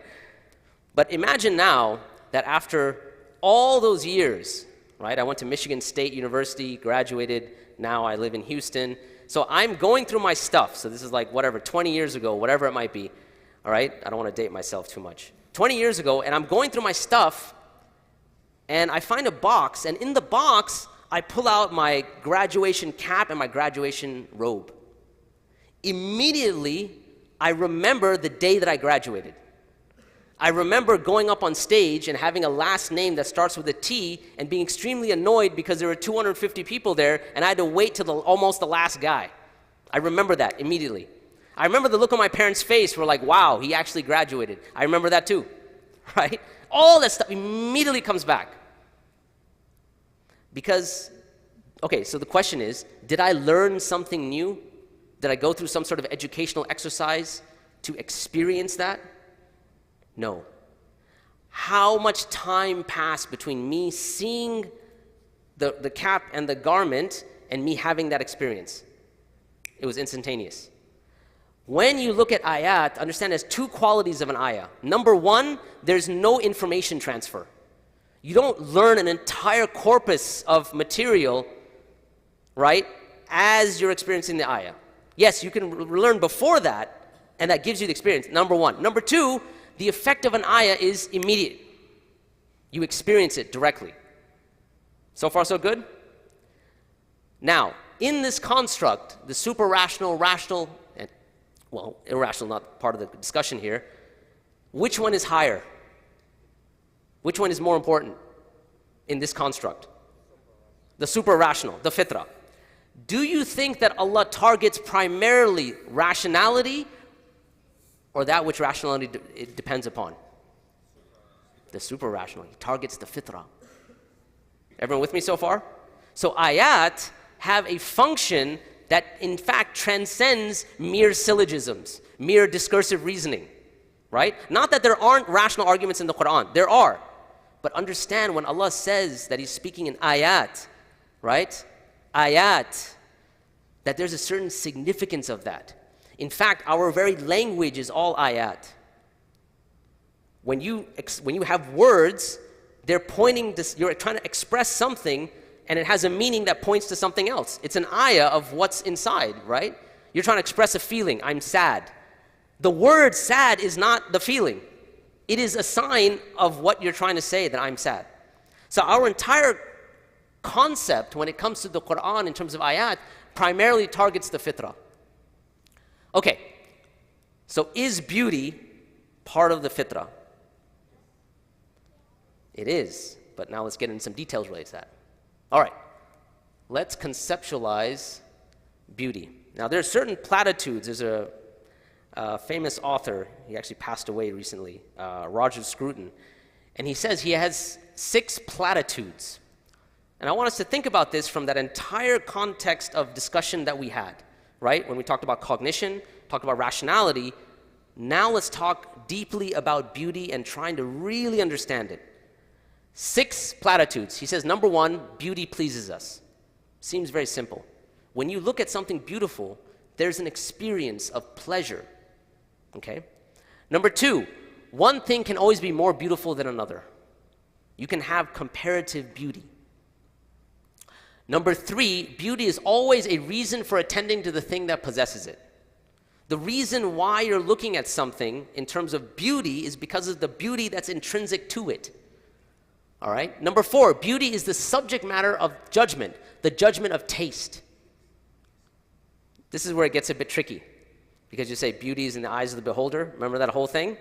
But imagine now that after all those years, right? I went to Michigan State University, graduated, now I live in Houston. So I'm going through my stuff. So this is like whatever, 20 years ago, whatever it might be. All right? I don't want to date myself too much. 20 years ago, and I'm going through my stuff, and I find a box, and in the box, I pull out my graduation cap and my graduation robe. Immediately, I remember the day that I graduated. I remember going up on stage and having a last name that starts with a T and being extremely annoyed because there were 250 people there and I had to wait till almost the last guy. I remember that immediately. I remember the look on my parents' face were like, wow, he actually graduated. I remember that too, right? All that stuff immediately comes back. Because, okay, so the question is, did I learn something new? Did I go through some sort of educational exercise to experience that? No. How much time passed between me seeing the cap and the garment and me having that experience? It was instantaneous. When you look at ayat, understand there's two qualities of an ayah. Number one, there's no information transfer. You don't learn an entire corpus of material, right, as you're experiencing the ayah. Yes, you can learn before that, and that gives you the experience, number one. Number two, the effect of an ayah is immediate. You experience it directly. So far, so good? Now, in this construct, the super-rational, rational, and, well, irrational, not part of the discussion here, which one is higher? Which one is more important in this construct? The super-rational, the fitra. Do you think that Allah targets primarily rationality or that which rationality it depends upon? The super-rational. He targets the fitra. Everyone with me so far? So ayat have a function that in fact transcends mere syllogisms, mere discursive reasoning, right? Not that there aren't rational arguments in the Quran. There are. But understand when Allah says that He's speaking in ayat, right? Ayat, that there's a certain significance of that. In fact, our very language is all ayat. When you have words, they're pointing to, you're trying to express something and it has a meaning that points to something else. It's an ayah of what's inside, right? You're trying to express a feeling, I'm sad. The word sad is not the feeling. It is a sign of what you're trying to say, that I'm sad. So our entire concept when it comes to the Quran in terms of ayat primarily targets the fitrah. Okay, so is beauty part of the fitrah? It is, but now let's get into some details related to that. All right, let's conceptualize beauty. Now there are certain platitudes. There's a famous author, he actually passed away recently, Roger Scruton, and he says he has 6 platitudes. And I want us to think about this from that entire context of discussion that we had, right? When we talked about cognition, talked about rationality, now let's talk deeply about beauty and trying to really understand it. 6 platitudes. He says, number 1, beauty pleases us. Seems very simple. When you look at something beautiful, there's an experience of pleasure, okay? Number 2, one thing can always be more beautiful than another. You can have comparative beauty. Number 3, beauty is always a reason for attending to the thing that possesses it. The reason why you're looking at something in terms of beauty is because of the beauty that's intrinsic to it. All right? Number 4, beauty is the subject matter of judgment, the judgment of taste. This is where it gets a bit tricky because you say beauty is in the eyes of the beholder. Remember that whole thing?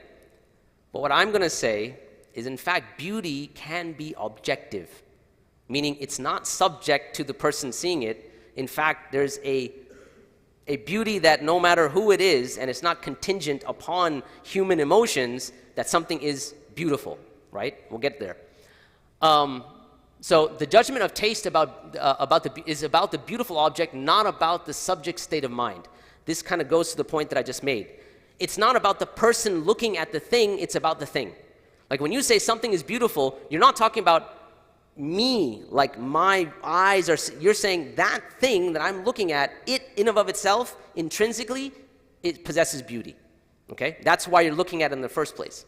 But what I'm going to say is, in fact, beauty can be objective, meaning it's not subject to the person seeing it. In fact, there's a beauty that no matter who it is, and it's not contingent upon human emotions, that something is beautiful, right? We'll get there. So the judgment of taste is about the beautiful object, not about the subject state of mind. This kind of goes to the point that I just made. It's not about the person looking at the thing, it's about the thing. Like when you say something is beautiful, you're not talking about me, like my eyes are, you're saying that thing that I'm looking at, it in and of itself, intrinsically, it possesses beauty. Okay? That's why you're looking at it in the first place.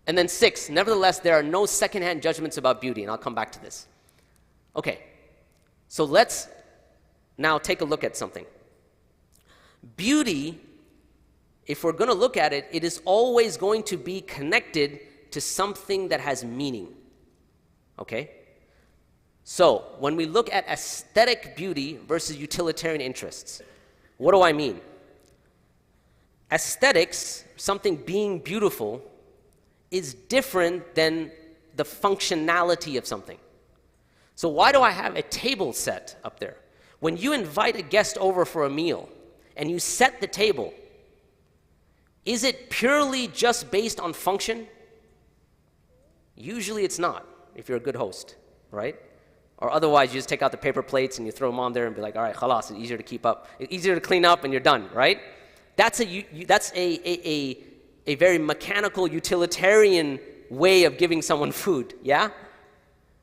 And then 6, nevertheless, there are no secondhand judgments about beauty, and I'll come back to this. Okay, so let's now take a look at something. Beauty, if we're going to look at it, it is always going to be connected to something that has meaning. Okay? So, when we look at aesthetic beauty versus utilitarian interests, what do I mean? Aesthetics, something being beautiful, is different than the functionality of something. So why do I have a table set up there? When you invite a guest over for a meal and you set the table, is it purely just based on function? Usually it's not, if you're a good host, right? Or otherwise you just take out the paper plates and you throw them on there and be like, all right, khalas, it's easier to keep up, it's easier to clean up and you're done, right? That's a very mechanical, utilitarian way of giving someone food, yeah?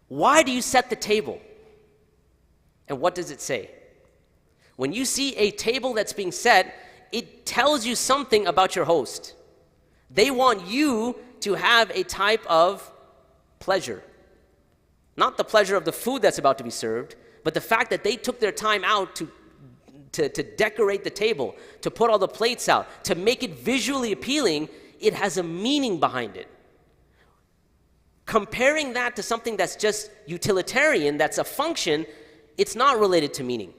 Why do you set the table? And what does it say? When you see a table that's being set, it tells you something about your host. They want you to have a type of pleasure. Not the pleasure of the food that's about to be served, but the fact that they took their time out to decorate the table, to put all the plates out, to make it visually appealing. It has a meaning behind it. Comparing that to something that's just utilitarian, that's a function, it's not related to meaning.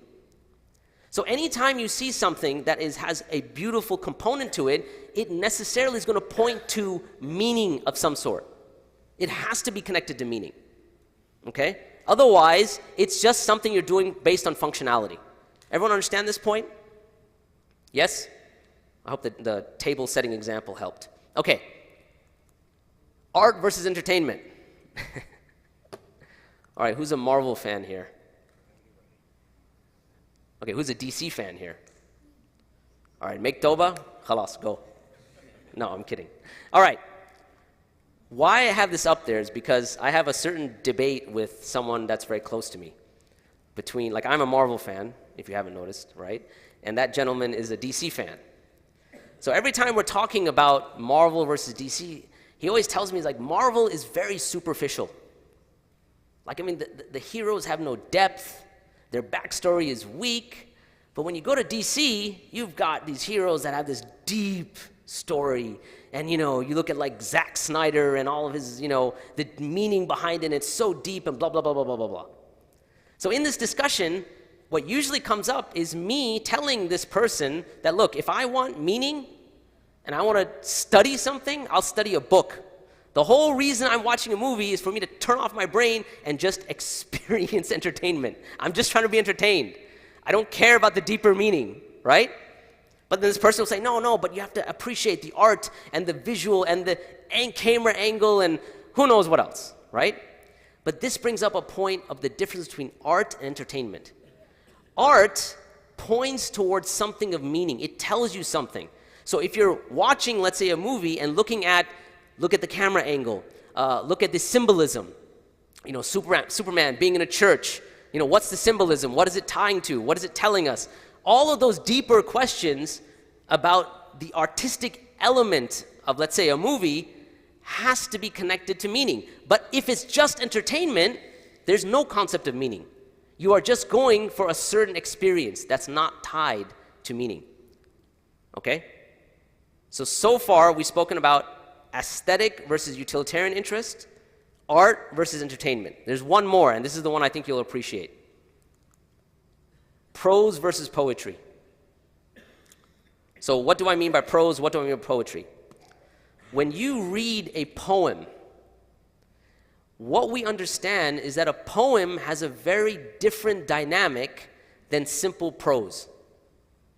So anytime you see something that has a beautiful component to it, it necessarily is going to point to meaning of some sort. It has to be connected to meaning. Okay? Otherwise, it's just something you're doing based on functionality. Everyone understand this point? Yes? I hope that the table setting example helped. Okay. Art versus entertainment. All right, who's a Marvel fan here? Okay, who's a DC fan here? All right, make Toba. Khalas, go. No, I'm kidding. All right. Why I have this up there is because I have a certain debate with someone that's very close to me. Like, I'm a Marvel fan, if you haven't noticed, right? And that gentleman is a DC fan. So every time we're talking about Marvel versus DC, he always tells me, he's like, Marvel is very superficial. Like, I mean, the heroes have no depth. Their backstory is weak. But when you go to DC, you've got these heroes that have this deep story. And, you look at like Zack Snyder and all of his, the meaning behind it, and it's so deep and blah, blah, blah, blah, blah, blah, blah. So in this discussion, what usually comes up is me telling this person that, look, if I want meaning and I want to study something, I'll study a book. The whole reason I'm watching a movie is for me to turn off my brain and just experience entertainment. I'm just trying to be entertained. I don't care about the deeper meaning, right? But then this person will say, no, but you have to appreciate the art and the visual and the camera angle and who knows what else, right? But this brings up a point of the difference between art and entertainment. Art points towards something of meaning. It tells you something. So if you're watching, let's say, a movie and look at the camera angle, look at the symbolism, Superman being in a church, what's the symbolism? What is it tying to? What is it telling us? All of those deeper questions about the artistic element of, let's say, a movie has to be connected to meaning. But if it's just entertainment, there's no concept of meaning. You are just going for a certain experience that's not tied to meaning. Okay? So far we've spoken about aesthetic versus utilitarian interest, art versus entertainment. There's one more, and this is the one I think you'll appreciate. Prose versus poetry. So what do I mean by prose? What do I mean by poetry? When you read a poem, what we understand is that a poem has a very different dynamic than simple prose.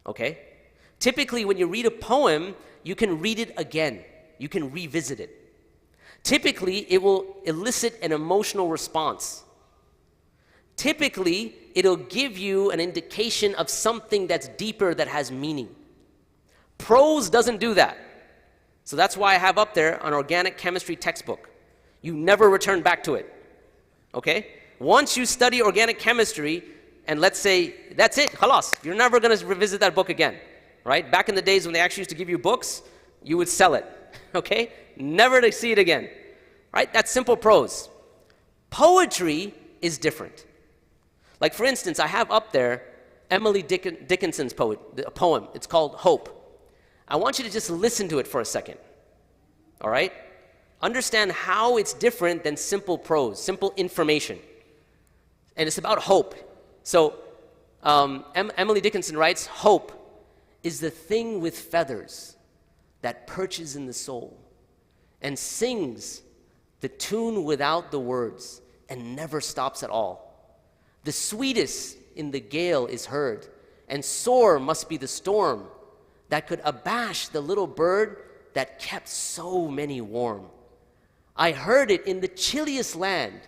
Okay? Typically, when you read a poem, you can read it again. You can revisit it. Typically, it will elicit an emotional response. Typically, it'll give you an indication of something that's deeper, that has meaning. Prose doesn't do that. So that's why I have up there an organic chemistry textbook. You never return back to it. Okay? Once you study organic chemistry, and let's say, that's it, khalas, you're never going to revisit that book again. Right? Back in the days when they actually used to give you books, you would sell it. Okay? Never to see it again. Right? That's simple prose. Poetry is different. Like, for instance, I have up there Emily Dickinson's poem. It's called Hope. I want you to just listen to it for a second. All right? Understand how it's different than simple prose, simple information. And it's about hope. So Emily Dickinson writes, hope is the thing with feathers that perches in the soul and sings the tune without the words and never stops at all. The sweetest in the gale is heard, and sore must be the storm that could abash the little bird that kept so many warm. I heard it in the chilliest land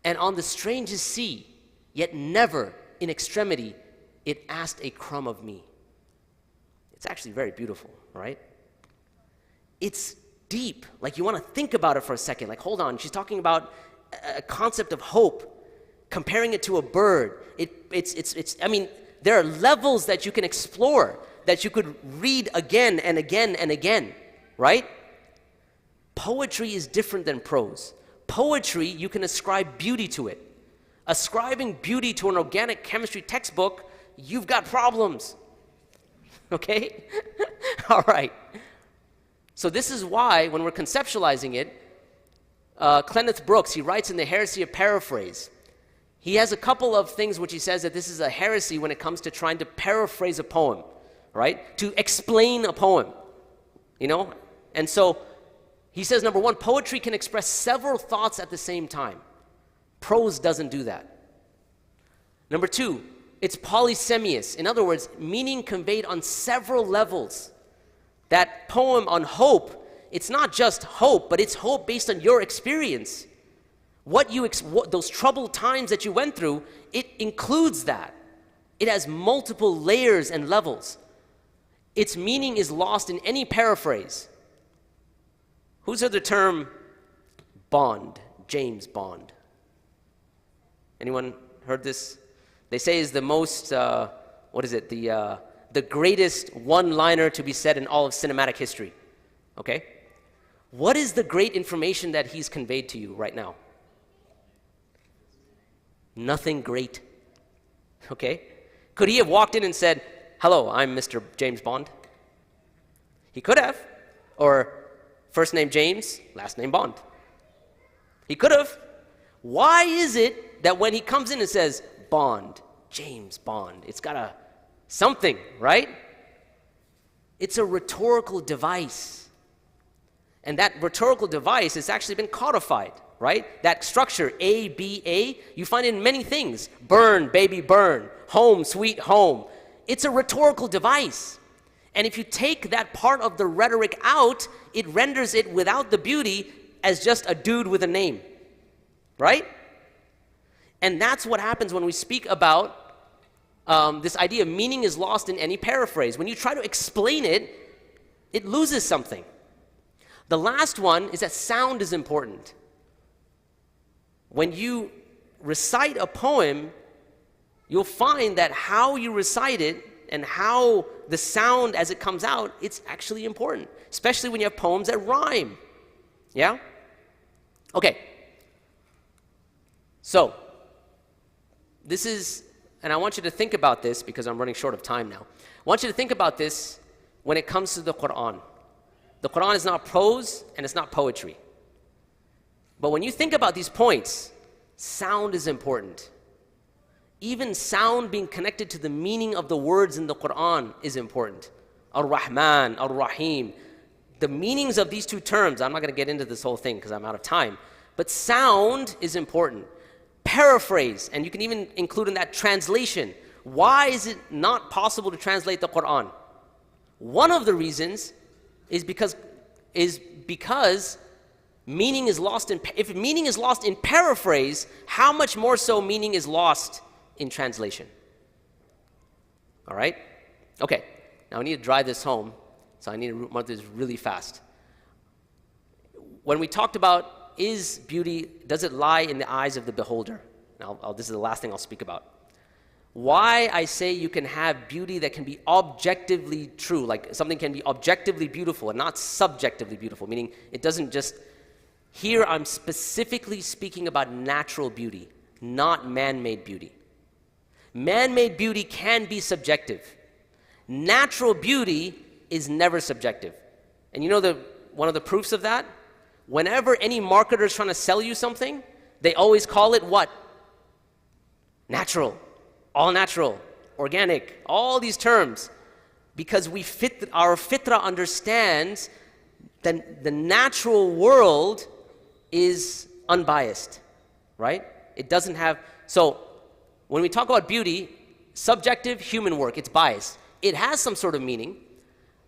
and on the strangest sea, yet never in extremity it asked a crumb of me. It's actually very beautiful, right? It's deep. Like, you want to think about it for a second. Like, hold on, she's talking about a concept of hope, comparing it to a bird. I mean, there are levels that you can explore, that you could read again and again and again, right? Poetry is different than prose. Poetry, you can ascribe beauty to it. Ascribing beauty to an organic chemistry textbook, you've got problems. Okay? All right. So this is why, when we're conceptualizing it, Kenneth Brooks, he writes in The Heresy of Paraphrase. He has a couple of things which he says that this is a heresy when it comes to trying to paraphrase a poem, right? To explain a poem, you know? And so he says, number one, poetry can express several thoughts at the same time. Prose doesn't do that. Number two, it's polysemous. In other words, meaning conveyed on several levels. That poem on hope, it's not just hope, but it's hope based on your experience. Those troubled times that you went through, it includes that. It has multiple layers and levels. Its meaning is lost in any paraphrase. Who's heard the term Bond, James Bond? Anyone heard this? They say is the most, the greatest one-liner to be said in all of cinematic history. Okay? What is the great information that he's conveyed to you right now? Nothing great. Okay? Could he have walked in and said, hello, I'm Mr. James Bond? He could have. Or first name James, last name Bond. He could have. Why is it that when he comes in and says, Bond, James Bond, it's got a something, right? It's a rhetorical device. And that rhetorical device has actually been codified, right? That structure, A, B, A, you find in many things. Burn, baby, burn. Home, sweet home. It's a rhetorical device. And if you take that part of the rhetoric out, it renders it without the beauty as just a dude with a name, right? And that's what happens when we speak about this idea of meaning is lost in any paraphrase. When you try to explain it, it loses something. The last one is that sound is important. When you recite a poem, you'll find that how you recite it and how the sound as it comes out, it's actually important, especially when you have poems that rhyme. Yeah? Okay. So, this is, and I want you to think about this because I'm running short of time now. I want you to think about this when it comes to the Quran. The Quran is not prose and it's not poetry. But when you think about these points, sound is important. Even sound being connected to the meaning of the words in the Quran is important. Ar-Rahman, Ar-Rahim. The meanings of these two terms, I'm not going to get into this whole thing because I'm out of time. But sound is important. Paraphrase, and you can even include in that translation. Why is it not possible to translate the Quran? One of the reasons is because meaning is lost in, if meaning is lost in paraphrase, how much more so meaning is lost in translation? All right? Okay, now I need to drive this home, so I need to run this really fast. When we talked about is beauty, does it lie in the eyes of the beholder? Now, this is the last thing I'll speak about. Why I say you can have beauty that can be objectively true, like something can be objectively beautiful and not subjectively beautiful, meaning it doesn't just, here I'm specifically speaking about natural beauty, not man-made beauty. Man-made beauty can be subjective. Natural beauty is never subjective. And you know one of the proofs of that? Whenever any marketer is trying to sell you something, they always call it what? Natural, all natural, organic, all these terms. Because our fitra understands that the natural world is unbiased, right? It doesn't have, so when we talk about beauty, subjective human work, it's biased. It has some sort of meaning,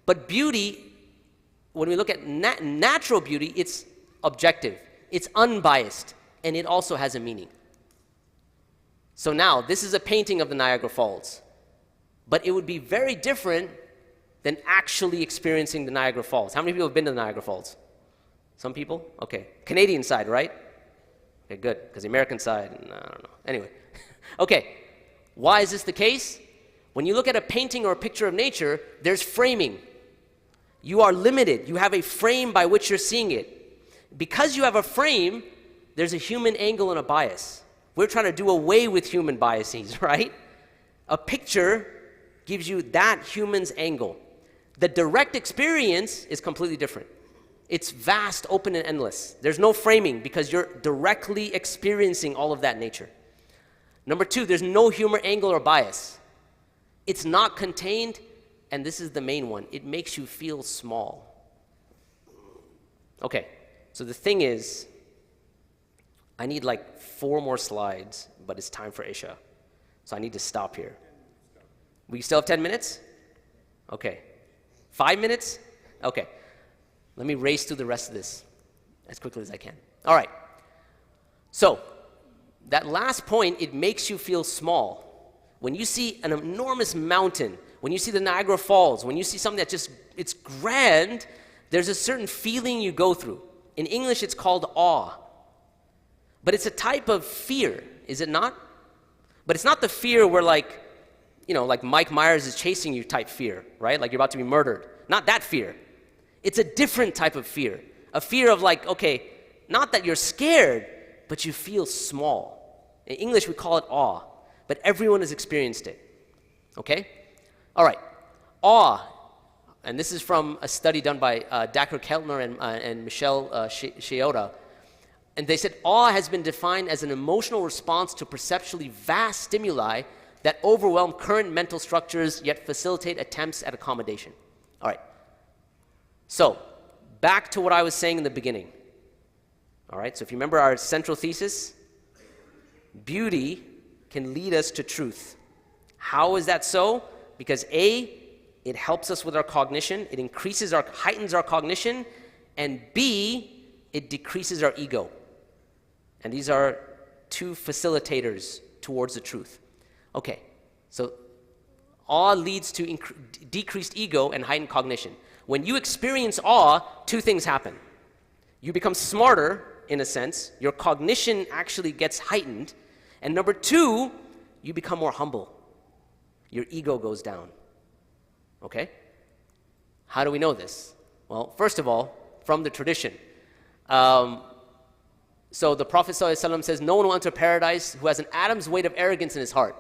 but beauty, when we look at natural beauty, it's objective, it's unbiased, and it also has a meaning. So now, this is a painting of the Niagara Falls, but it would be very different than actually experiencing the Niagara Falls. How many people have been to the Niagara Falls? Some people? Okay. Canadian side, right? Okay, good, because the American side, I don't know. Anyway, okay. Why is this the case? When you look at a painting or a picture of nature, there's framing. You are limited. You have a frame by which you're seeing it. Because you have a frame, there's a human angle and a bias. We're trying to do away with human biases, right? A picture gives you that human's angle. The direct experience is completely different. It's vast, open, and endless. There's no framing because you're directly experiencing all of that nature. Number two, there's no humor, angle, or bias. It's not contained, and this is the main one. It makes you feel small. Okay, so the thing is, I need like 4 more slides, but it's time for Isha. So I need to stop here. We still have 10 minutes? Okay. 5 minutes? Okay. Let me race through the rest of this as quickly as I can. All right. So, that last point, it makes you feel small. When you see an enormous mountain, when you see the Niagara Falls, when you see something that just, it's grand, there's a certain feeling you go through. In English, it's called awe. But it's a type of fear, is it not? But it's not the fear where like, you know, like Mike Myers is chasing you type fear, right? Like you're about to be murdered. Not that fear. It's a different type of fear. A fear of like, okay, not that you're scared, but you feel small. In English, we call it awe. But everyone has experienced it. Okay? All right. Awe. And this is from a study done by Dacher Keltner and Michelle Shiota. And they said, awe has been defined as an emotional response to perceptually vast stimuli that overwhelm current mental structures yet facilitate attempts at accommodation. All right. So, back to what I was saying in the beginning. All right, so if you remember our central thesis, beauty can lead us to truth. How is that so? Because A, it helps us with our cognition, it heightens our cognition, and B, it decreases our ego. And these are 2 facilitators towards the truth. Okay, so awe leads to decreased ego and heightened cognition. When you experience awe, 2 things happen. You become smarter, in a sense. Your cognition actually gets heightened. And number 2, you become more humble. Your ego goes down. Okay? How do we know this? Well, first of all, from the tradition. So the Prophet ﷺ says, no one will enter paradise who has an atom's weight of arrogance in his heart.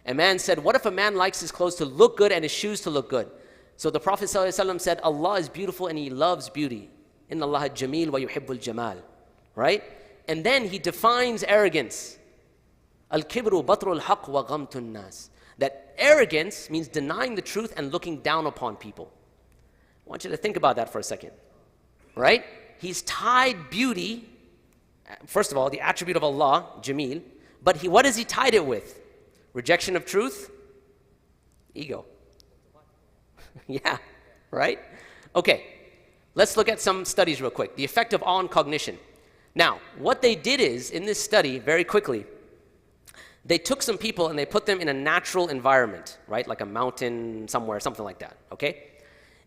A man said, what if a man likes his clothes to look good and his shoes to look good? So the Prophet ﷺ said, Allah is beautiful and He loves beauty. Inna Allah jameel wa yuhibbul jamal. Right? And then He defines arrogance. Al-kibru batrul haqq wa ghamtun nas. That arrogance means denying the truth and looking down upon people. I want you to think about that for a second. Right? He's tied beauty, first of all, the attribute of Allah, jameel, but what has He tied it with? Rejection of truth? Ego. Yeah, right? Okay, let's look at some studies real quick. The effect of awe on cognition. Now, what they did is, in this study, very quickly, they took some people and they put them in a natural environment, right? Like a mountain somewhere, something like that, okay?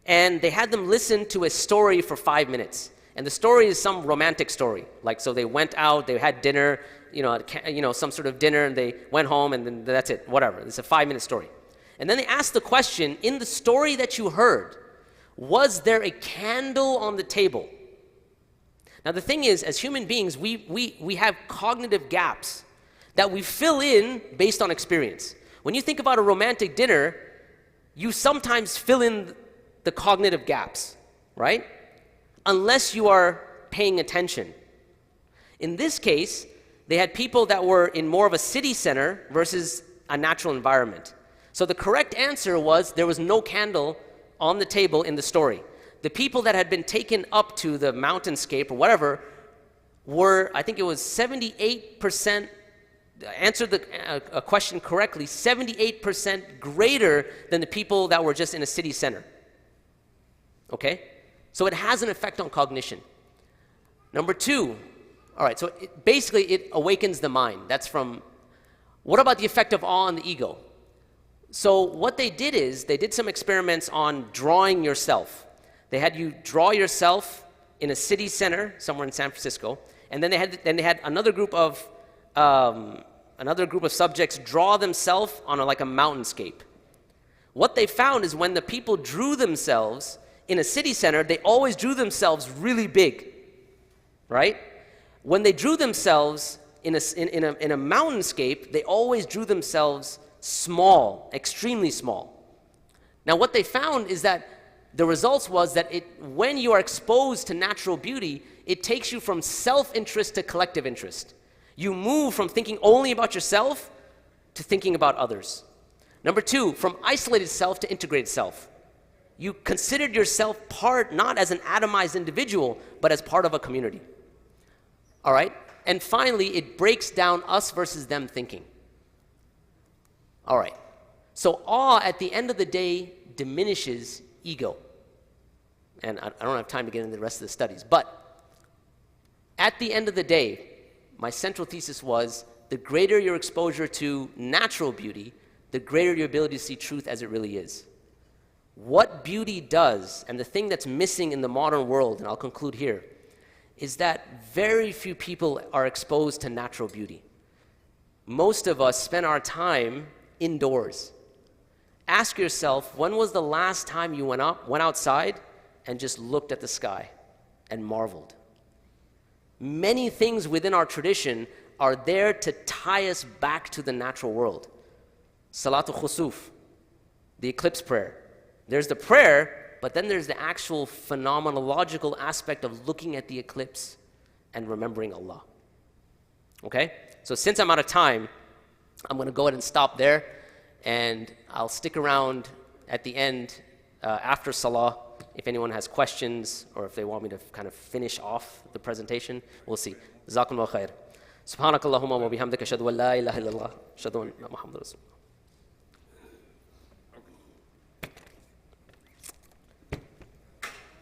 And they had them listen to a story for 5 minutes. And the story is some romantic story. Like, so they went out, they had dinner, some sort of dinner, and they went home, and then that's it, whatever. It's a 5-minute story. And then they asked the question, in the story that you heard, was there a candle on the table? Now the thing is, as human beings, we have cognitive gaps that we fill in based on experience. When you think about a romantic dinner, you sometimes fill in the cognitive gaps, right? Unless you are paying attention. In this case, they had people that were in more of a city center versus a natural environment. So the correct answer was there was no candle on the table in the story. The people that had been taken up to the mountainscape or whatever were, I think it was 78%, answered a question correctly, 78% greater than the people that were just in a city center. Okay? So it has an effect on cognition. Number 2, all right, so basically it awakens the mind. That's from, what about the effect of awe on the ego? So what they did is, they did some experiments on drawing yourself. They had you draw yourself in a city center, somewhere in San Francisco, and then they had another group of subjects draw themselves on like a mountainscape. What they found is when the people drew themselves in a city center, they always drew themselves really big, right? When they drew themselves in a mountainscape, they always drew themselves small, extremely small. Now what they found is that the results was that when you are exposed to natural beauty, it takes you from self-interest to collective interest. You move from thinking only about yourself to thinking about others. Number two, from isolated self to integrated self. You considered yourself part, not as an atomized individual, but as part of a community. All right? And finally, it breaks down us versus them thinking. All right. So awe, at the end of the day, diminishes ego. And I don't have time to get into the rest of the studies. But at the end of the day, my central thesis was the greater your exposure to natural beauty, the greater your ability to see truth as it really is. What beauty does, and the thing that's missing in the modern world, and I'll conclude here, is that very few people are exposed to natural beauty. Most of us spend our time indoors. Ask yourself, when was the last time you went outside and just looked at the sky and marveled? Many things within our tradition are there to tie us back to the natural world. Salatul Khusuf, the eclipse prayer. There's the prayer, but then there's the actual phenomenological aspect of looking at the eclipse and remembering Allah. Okay? So since I'm out of time, I'm going to go ahead and stop there, and I'll stick around at the end after Salah if anyone has questions or if they want me to kind of finish off the presentation. We'll see. Jazakumullah khair. Subhanakallahumma wa bihamdika ashhadu an la ilaha illallah ashhadu anna Muhammadan Rasulullah.